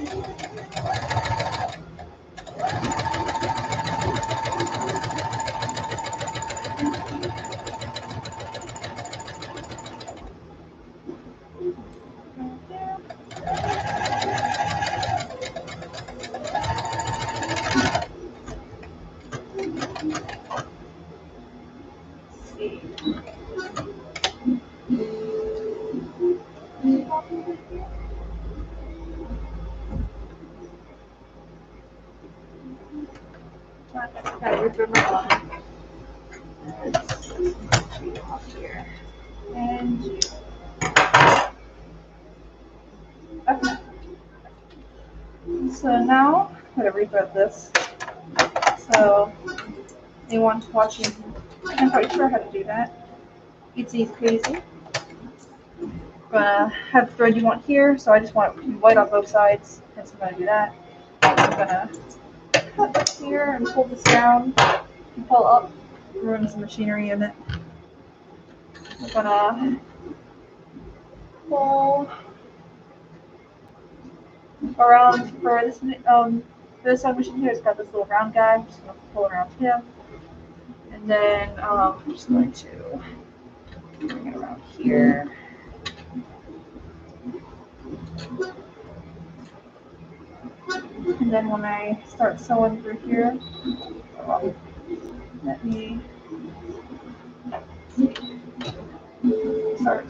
Gotta rip my bottom. Off here. And okay. So now I'm gonna rethread this. So anyone watching, I'm quite sure how to do that. It's easy crazy. Gonna have the thread you want here, so I just want it to be white on both sides, and so I'm gonna do that. I'm gonna cut here and pull this down and pull up, ruin some machinery in it. I'm gonna pull around for this sewing machine here. It's got this little round guy. I'm just gonna pull around him, and then I'm just going to bring it around here. And then when I start sewing through here, let me start.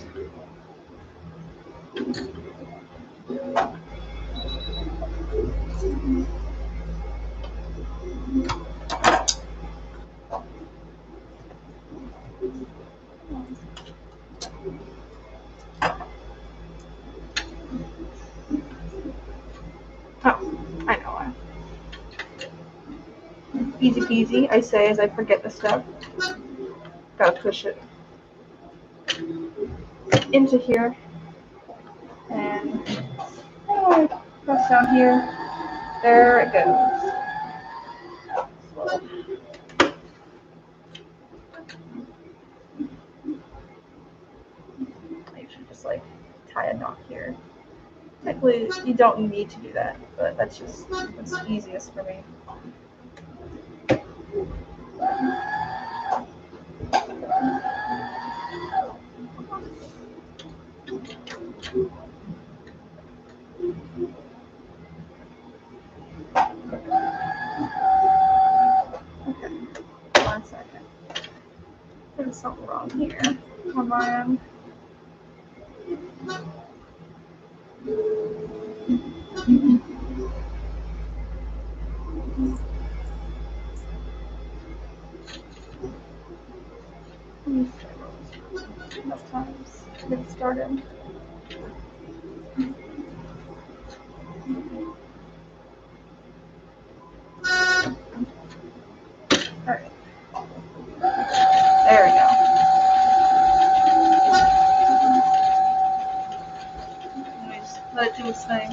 Easy peasy, I say as I forget the step. Gotta push it into here. And press down here. There it goes. I usually just like tie a knot here. Technically, you don't need to do that, but that's just what's easiest for me. Okay, 1 second. There's something wrong here on my end. Enough times to get started. Alright. There we go. Let me just let it do its thing.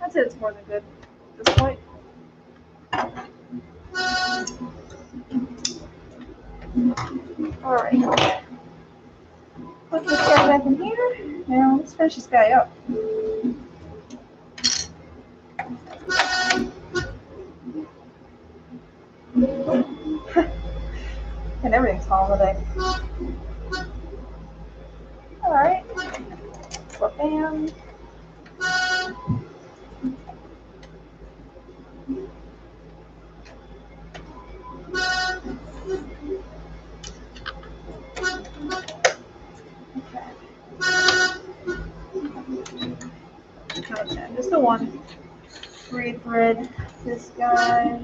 I'd say it's more than good at this point. Alright. Put this guy back in here. Now let's finish this guy up. And everything's holiday. Alright. Slip band. Okay, just the one. Thread this guy.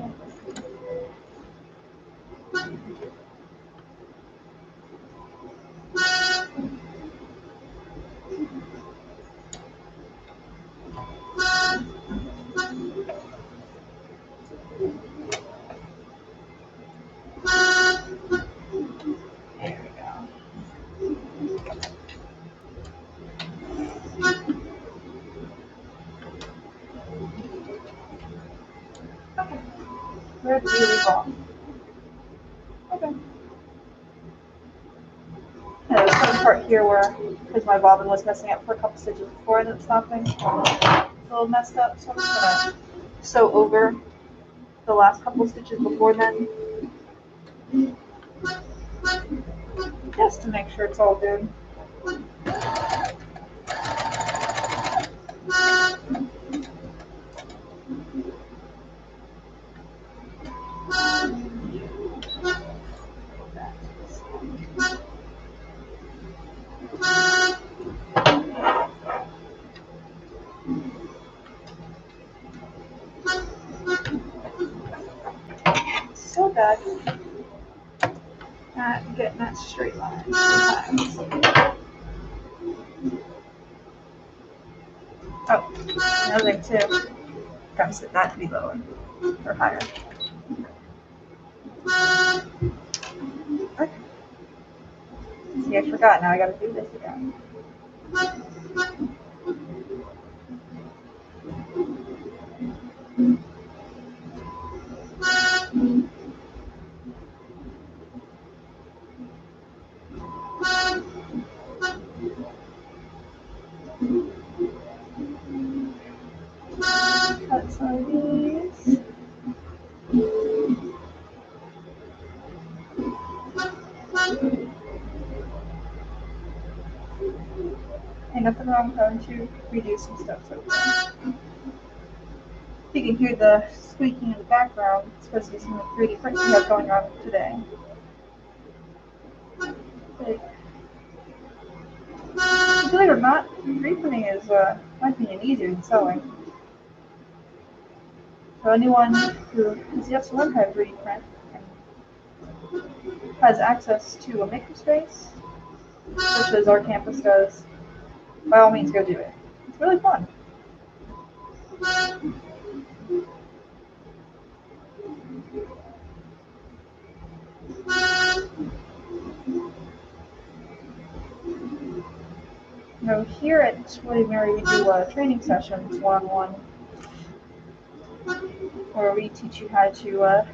There we go. Okay. Where'd the really fall? Okay. And there's some part here where, because my bobbin was messing up for a couple stitches before I ended up stopping, it's a little messed up, so I'm just gonna sew over the last couple stitches before then, just to make sure it's all good. So bad at getting that straight line sometimes. Oh, another thing too. Gotta set that to be lower or higher. Okay. See, I forgot. Now I gotta do this again. Cut some of these. Ain't nothing wrong with having to redo some stuff so far. You can hear the squeaking in the background. It's supposed to be some 3D printing we have going on today. Like, believe it or not, reprinting is, in my opinion, easier than sewing. So anyone who has yet to learn how to 3D print and has access to a makerspace, such as our campus does, by all means go do it. It's really fun. Now here at William Mary we do training sessions one-on-one where we teach you how to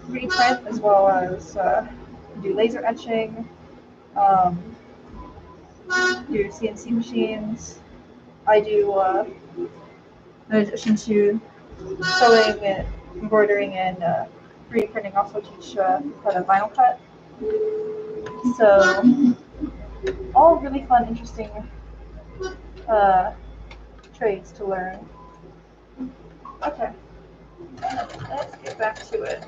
3D print as well as do laser etching, do CNC machines. I do, in addition to sewing and embroidering and 3D printing, also teach how to vinyl cut. So all really fun, interesting trades to learn. Okay, let's get back to it.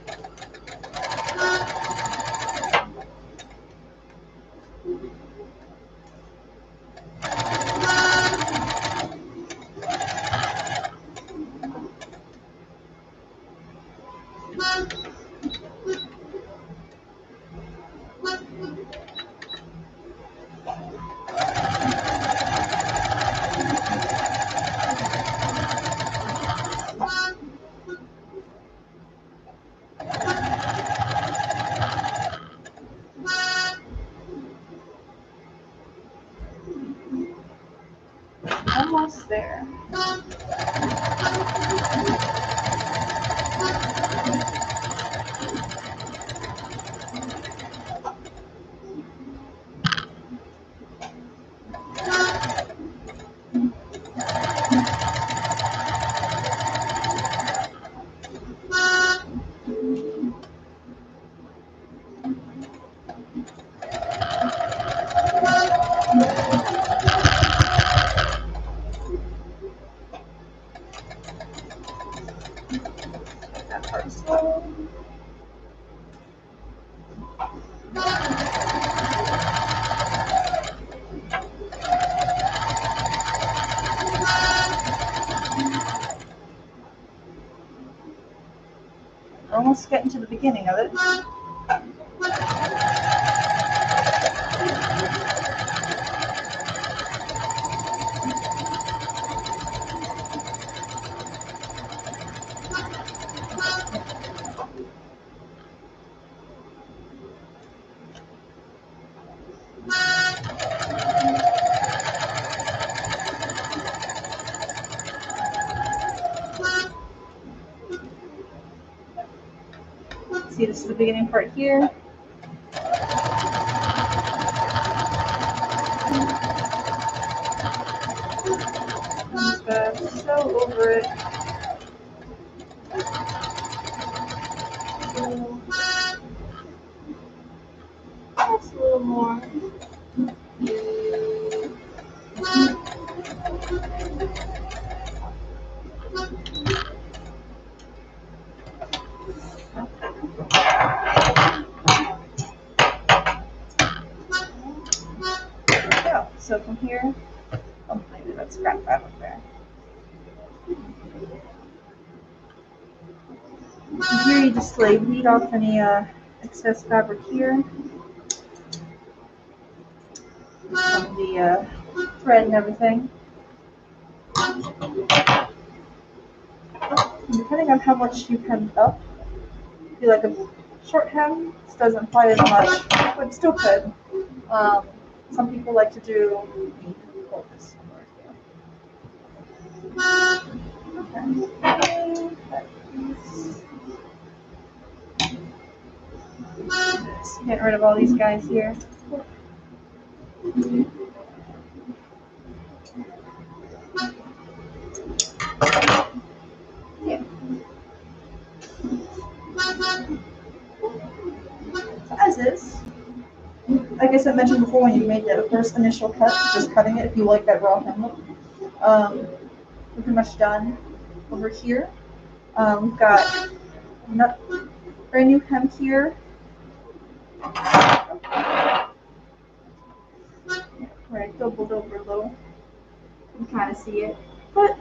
Almost there. That part's slow. We're almost getting to the beginning of it. See, this is the beginning part here. I'm just sew over it. Just a little more. So from here, oh, maybe that's scrap fabric there. From here you just like weed off any excess fabric here from the thread and everything. And depending on how much you hemmed up, if you like a short hem, this doesn't apply as much, but it still could. Some people like to do this okay. Just get rid of all these guys here. Yeah. So as is. Like I said, mentioned before, when you made the first initial cut, just cutting it if you like that raw hem look. We're pretty much done over here. We've got brand new hem here. Where I doubled over a little. You can kind of see it, but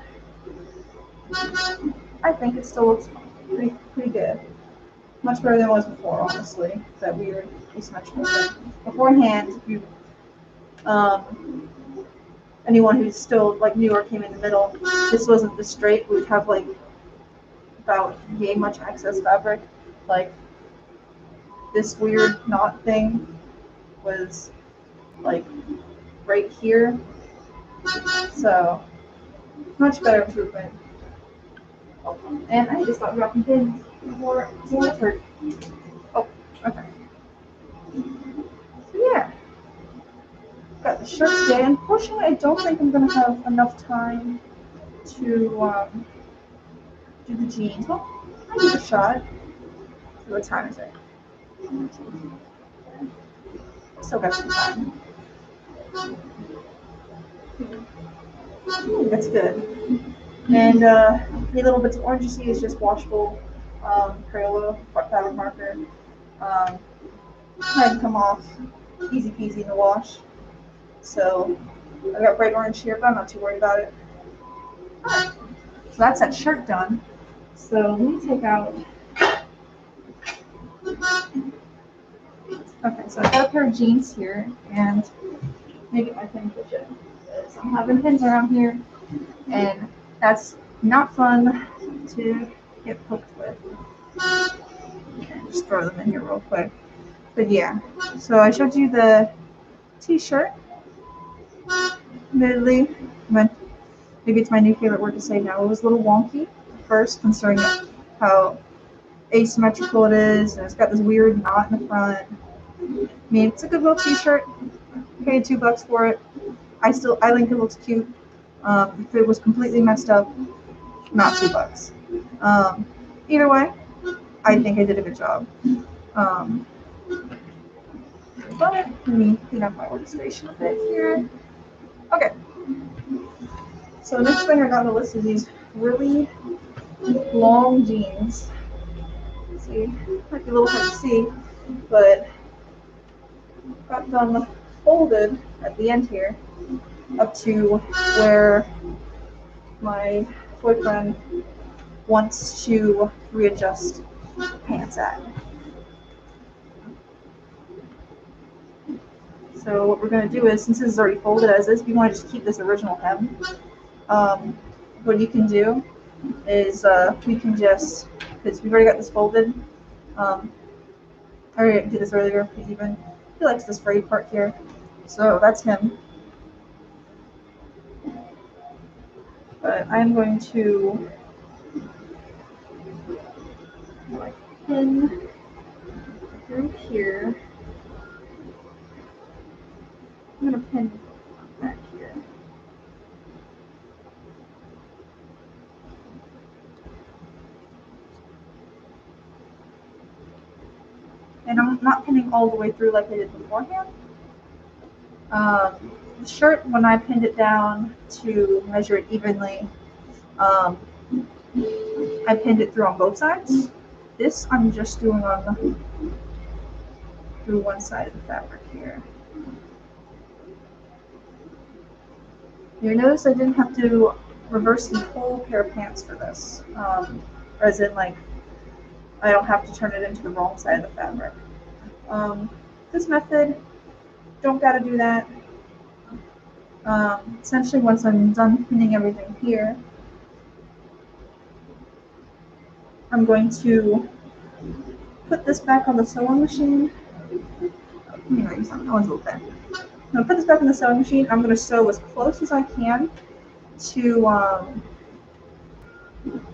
I think it still looks pretty good. Much better than it was before, honestly. That weird asymmetrical thing. Beforehand, if you anyone who's still like new or came in the middle, this wasn't the straight. We would have like about yay much excess fabric. Like this weird knot thing was like right here. So much better improvement. Oh, and I just stopped dropping pins before it hurt. Oh, okay. So yeah. Got the shirt today. Unfortunately, I don't think I'm gonna have enough time to do the jeans. Well, I'll give it a shot. What time is it? Still got some time. That's good. And the little bits of orange you see is just washable Crayola fabric marker. Had to come off easy peasy in the wash. So I got bright orange here, but I'm not too worried about it. Alright, so that's that shirt done. So let me take out. Okay, so I've got a pair of jeans here, and maybe my pin widget. I'm having pins around here, and that's not fun to get poked with. Okay, just throw them in here real quick. But yeah, so I showed you the T-shirt. Admittedly, maybe it's my new favorite word to say now. It was a little wonky at first, considering how asymmetrical it is, and it's got this weird knot in the front. I mean, it's a good little T-shirt. Paid $2 for it. I think it looks cute. If it was completely messed up, not $2. Either way, I think I did a good job. But let me clean up my workstation a bit here. Okay. So next thing I got on the list is these really long jeans. Let's see, might be a little hard to see, but got them folded at the end here up to where my boyfriend wants to readjust pants at. So what we're going to do is, since this is already folded as is, we want to just keep this original hem. What you can do is we can just, because we've already got this folded, I already did this earlier, even he likes this frayed part here. So that's him. But I'm going to pin through here. I'm going to pin back here. And I'm not pinning all the way through like I did beforehand. The shirt, when I pinned it down to measure it evenly, I pinned it through on both sides. This I'm just doing on through one side of the fabric here. You notice I didn't have to reverse the whole pair of pants for this, as in like I don't have to turn it into the wrong side of the fabric. This method, don't gotta do that. Essentially, once I'm done pinning everything here, I'm going to put this back on the sewing machine. Anyway, that one's a little bent. I'm going to put this back in the sewing machine. I'm going to sew as close as I can to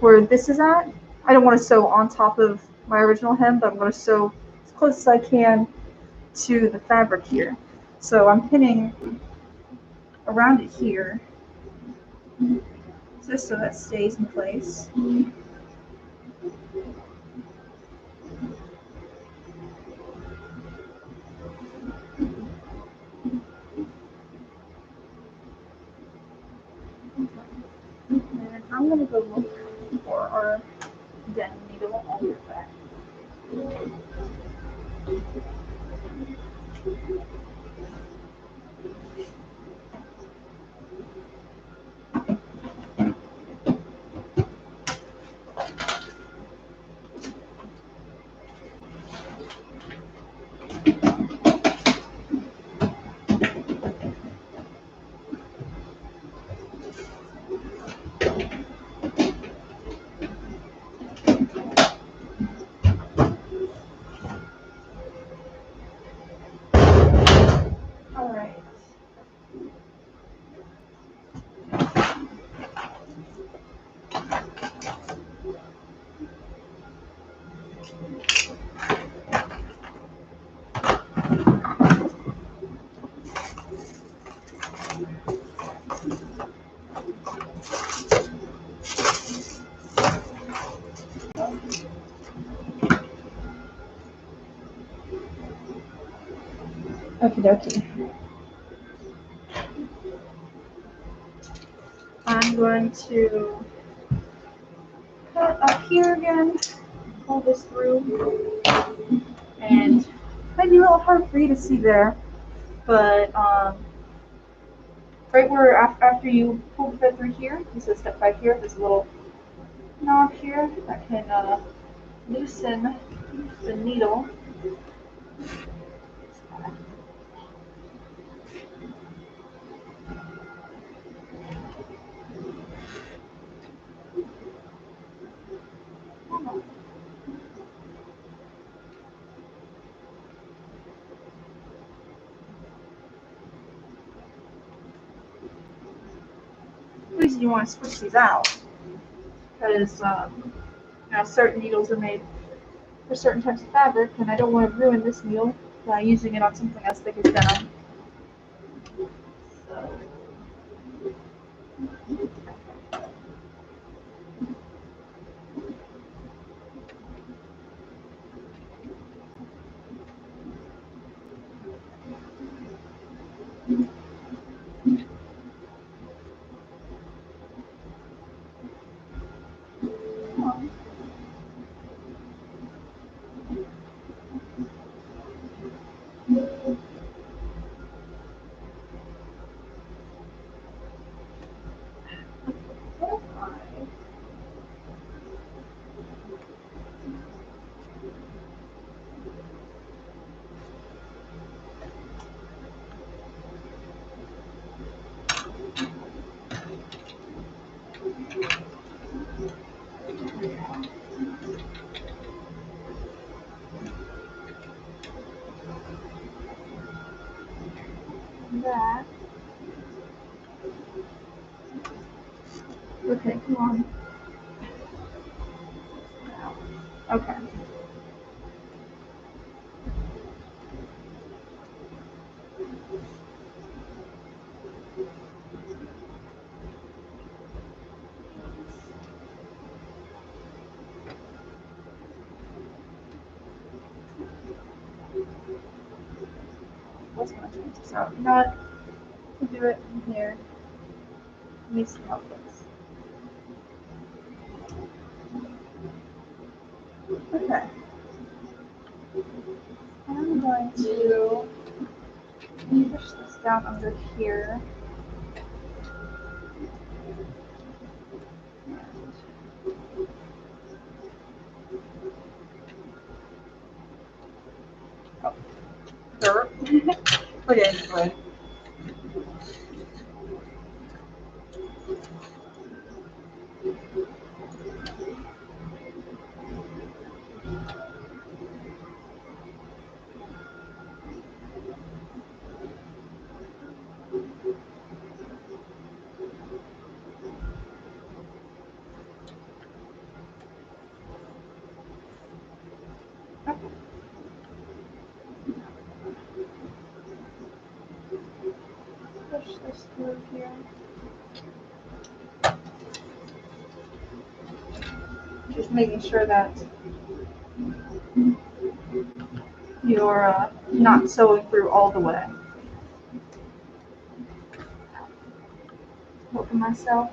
where this is at. I don't want to sew on top of my original hem, but I'm going to sew as close as I can to the fabric here. So I'm pinning around it here, just so that stays in place. And I'm going to go look for our denim needle. I'll be right back. Okie dokie. I'm going to cut up here again, pull this through, and it might be a little hard for you to see there, but right where after you pull the thread through here, this is step 5 here, there's a little knob here that can loosen the needle. The reason you want to switch these out because certain needles are made for certain types of fabric, and I don't want to ruin this needle by using it on something as thick as denim. So. That. Okay, come on. Okay. What's going to change this out? You know what? We'll do it in here. Let me see how it looks. Okay. I'm going to push this down under here. Oh, dirt. Put it in the way. Push this through here. Just making sure that you're not sewing through all the way. Helping myself.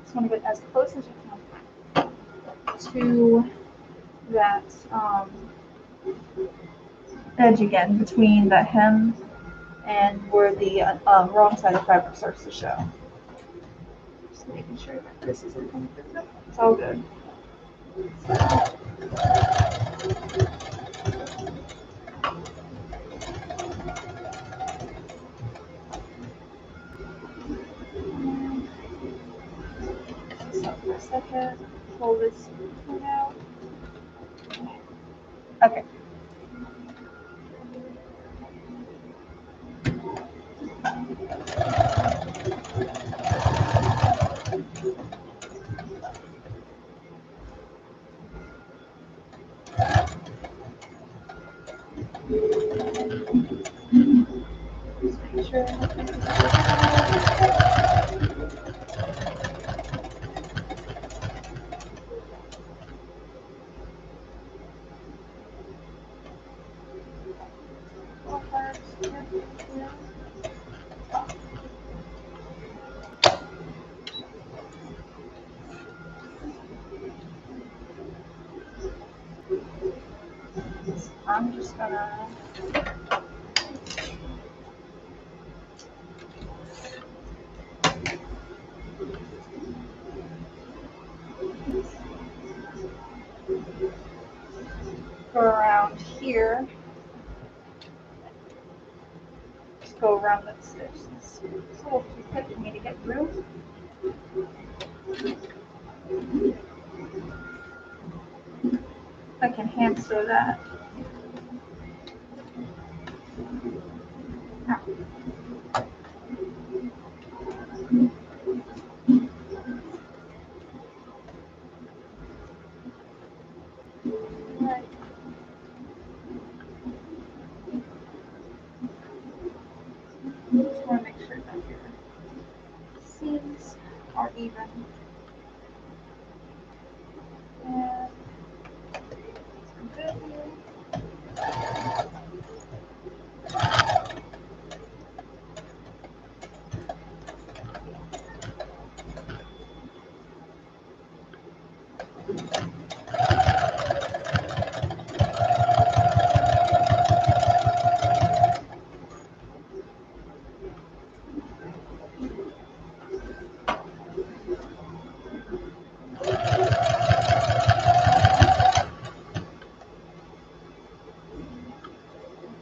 Just want to get as close as you can to that edge again between the hem and where the wrong side of fabric starts to show. Just Making sure that this isn't coming through. Nope, it's all good. Stop for a second. Pull this one out. Okay. Just make sure nothing is I'm just gonna go around here. Just go around the stairs. It's a little too quick for me to get through. I can hand sew that. Right. Just want to make sure that your seams are even. And some good here.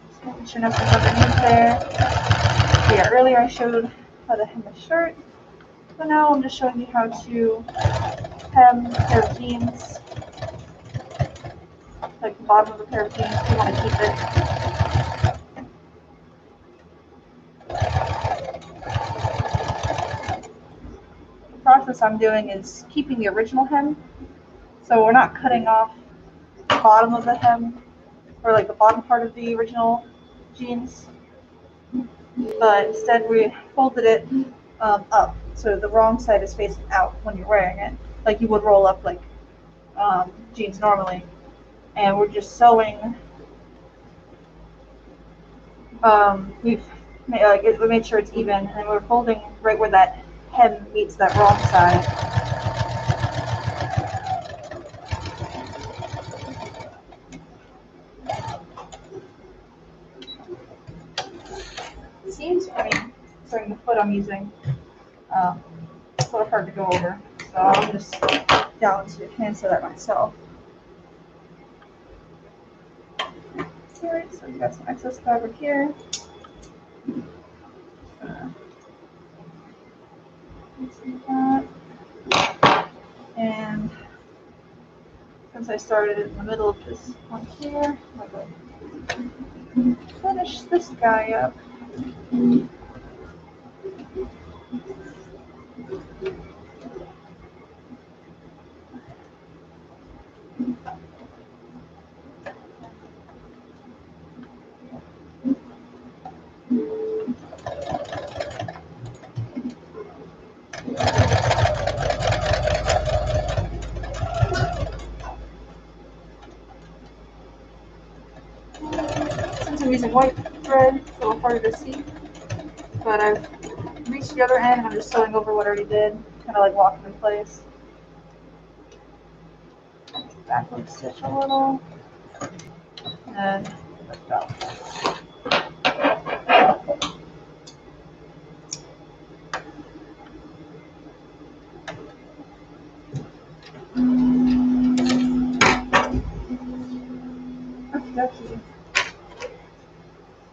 Just making sure nothing's underneath there. So yeah, earlier I showed how to hem a shirt. So now I'm just showing you how to hem a pair of jeans. Like the bottom of a pair of jeans, you want to keep it. The process I'm doing is keeping the original hem. So we're not cutting off the bottom of the hem, or like the bottom part of the original jeans, but instead we folded it up. So the wrong side is facing out when you're wearing it, like you would roll up like jeans normally. And we're just sewing. We made sure it's even, and we're folding right where that hem meets that wrong side. Seams, I mean, sorry, the foot I'm using, it's sort of hard to go over, so I'll just down to hand sew that myself. Alright, so we've got some excess fabric here. And since I started in the middle of this one here, I'm going to finish this guy up. Since I'm using white thread, it's a little harder to see, but I've reached the other end and I'm just sewing over what I already did, kind of like locking in place. Backward stitch a little, and lift up. yucky.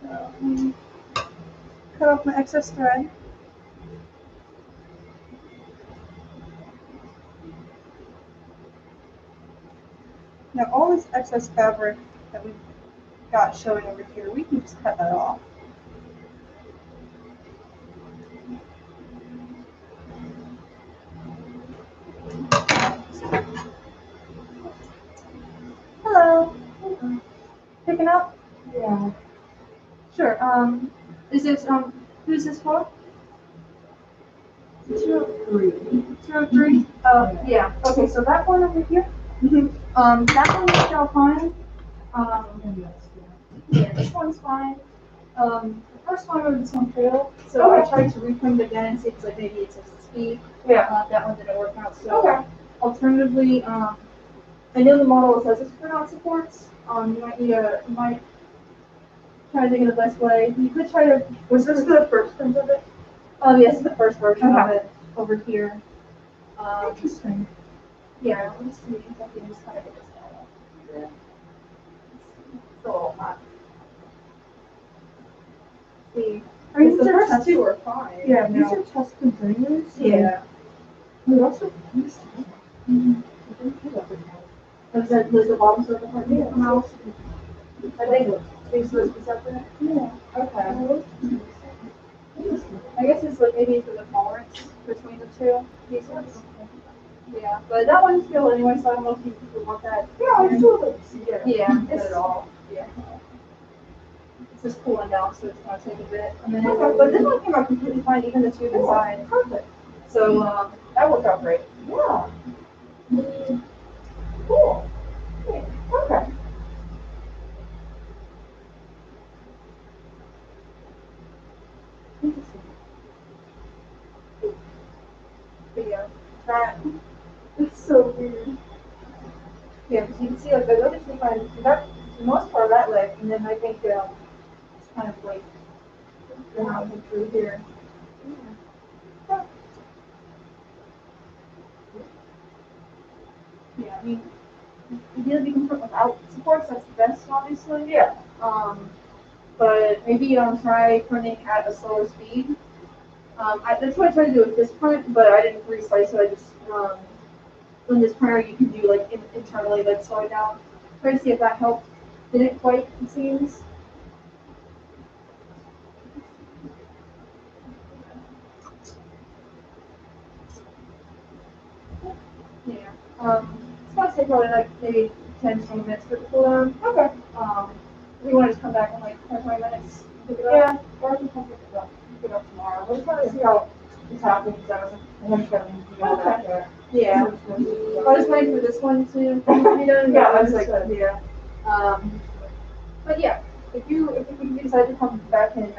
So, cut off my excess thread. Now all this excess fabric that we've got showing over here, we can just cut that off. Hello. Picking up? Yeah. Sure. Is this who's this for? 203. 203? Yeah. Okay, so that one over here. That one is still fine. Yeah, this one's fine. The first one or this one failed, so I tried to reprint it again and see if it's like maybe it's just speed. Yeah. That one didn't work out. So alternatively, I know the model says it's for not supports. You might try to think of the best way. You could try to. Was this the first print of it? Yes, the first version of it over here. Interesting. Yeah, let me see if I can just kind of get this down. Yeah. It's a little hot. See, I mean, the these are first two are fine. Yeah, these are test containers. Yeah. We also used Does the bottom surface part need to come out? I think these supposed to be separate. Yeah. Okay. I guess it's like maybe for the tolerance between the two pieces. Yeah, but that one's still anyway, so I don't know if you want that. Yeah, I still like to see it. Yeah, it's all. Yeah. It's just cooling down, so it's gonna take a bit. And then, but this one came out completely fine, even the tube inside. Perfect. So that worked out great. Yeah. Cool. Okay. But yeah, that it's so weird. Yeah, because you can see like the other two kind of that the most part of that leg, and then I think it's kind of like going through here. Yeah, I mean, ideally you can put without supports. That's the best, obviously. Yeah. But maybe try printing at a slower speed. That's what I tried to do with this print, but I didn't resize it. I just in this printer you can do like internally like slow it down. Try to see if that helped. Didn't quite, it seems. Yeah. It's gonna take probably like maybe 10, 20 minutes for it to cool down. Okay. We want to just come back in like 10, 20 minutes. Pick it up. Yeah. Or I can come pick it up tomorrow. We'll try to see how it's happening because I haven't gotten to know that yet. Yeah. I was waiting for this one to be done. Yeah, I was like, understood. yeah. But yeah, if you decide to come back and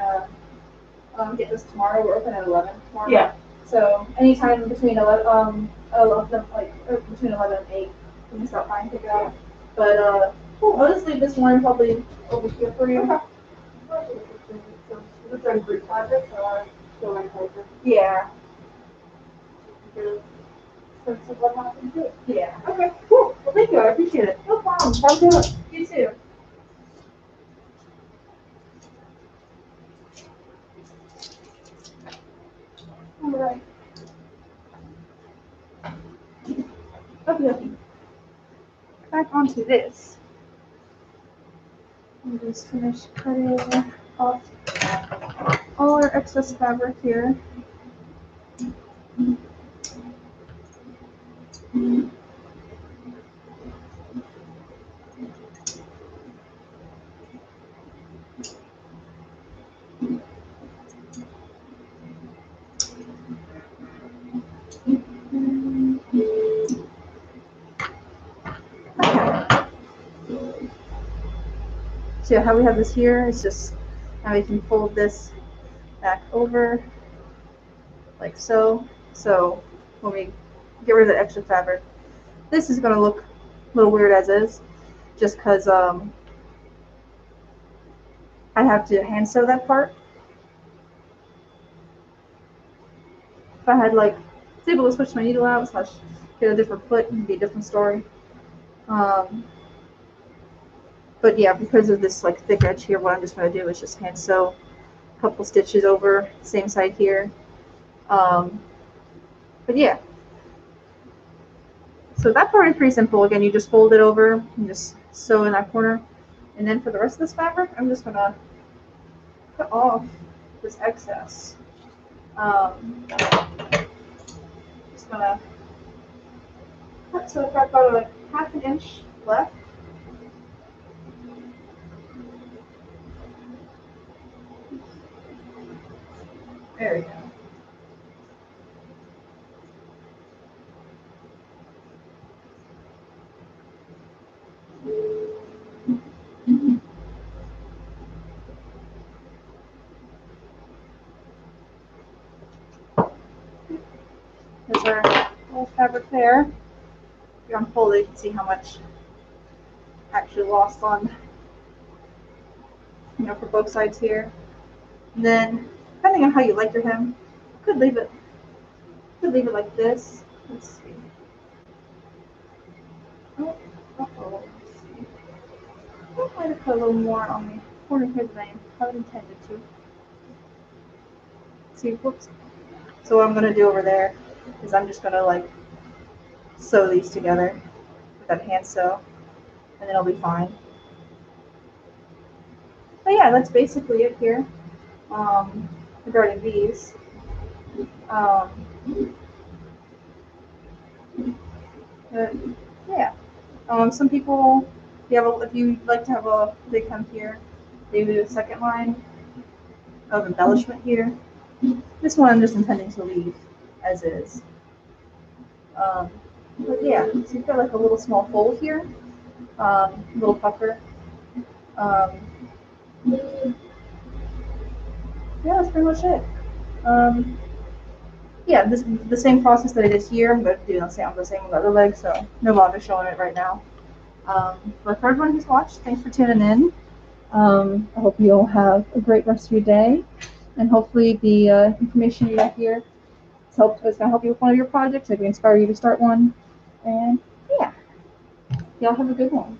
get this tomorrow, we're open at 11 tomorrow. Yeah. So anytime between 11 between 11 and 8, you can stop by and pick it up. But I'll just leave this one probably over here for you. Okay. Is it a group project or still in paper? Yeah. Sense of what happened too. Yeah. Okay, cool. Well, thank you. I appreciate it. No problem. Have a good one. You too. All right. Okay. Back onto this. We'll just finish cutting off all our excess fabric here. So how we have this here is just how we can fold this back over like so. So when we get rid of the extra fabric, this is going to look a little weird as is, just because I have to hand sew that part. If I had like, was able to switch my needle out, slash get a different foot, it'd be a different story. But But yeah, because of this like thick edge here, what I'm just going to do is just hand sew a couple stitches over same side here. But yeah, so that part is pretty simple. Again, you just fold it over and just sew in that corner. And then for the rest of this fabric, I'm just going to cut off this excess. Just going to cut so I've got about like half an inch left. There we go. There's our little fabric there. If you unfold it, you can see how much actually lost on, for both sides here. And then, depending on how you like your hem, you could leave it like this. Let's see. Oh, let's see. I might have put a little more on the corner here than I had intended to. See, whoops. So what I'm gonna do over there is I'm just gonna like sew these together with that hand sew, and then it'll be fine. But yeah, that's basically it here regarding these. But yeah, some people, if you like to have a big hem here, they do a second line of embellishment here. This one I'm just intending to leave as is. But yeah, so you've got like a little small fold here, little pucker. Yeah, that's pretty much it. Yeah, the same process that I did here. I'm going to do the same on the other leg, so no bother showing it right now. But for everyone who's watched, thanks for tuning in. I hope you all have a great rest of your day, and hopefully the information you got here is going to help you with one of your projects, maybe inspire you to start one. And yeah, y'all have a good one.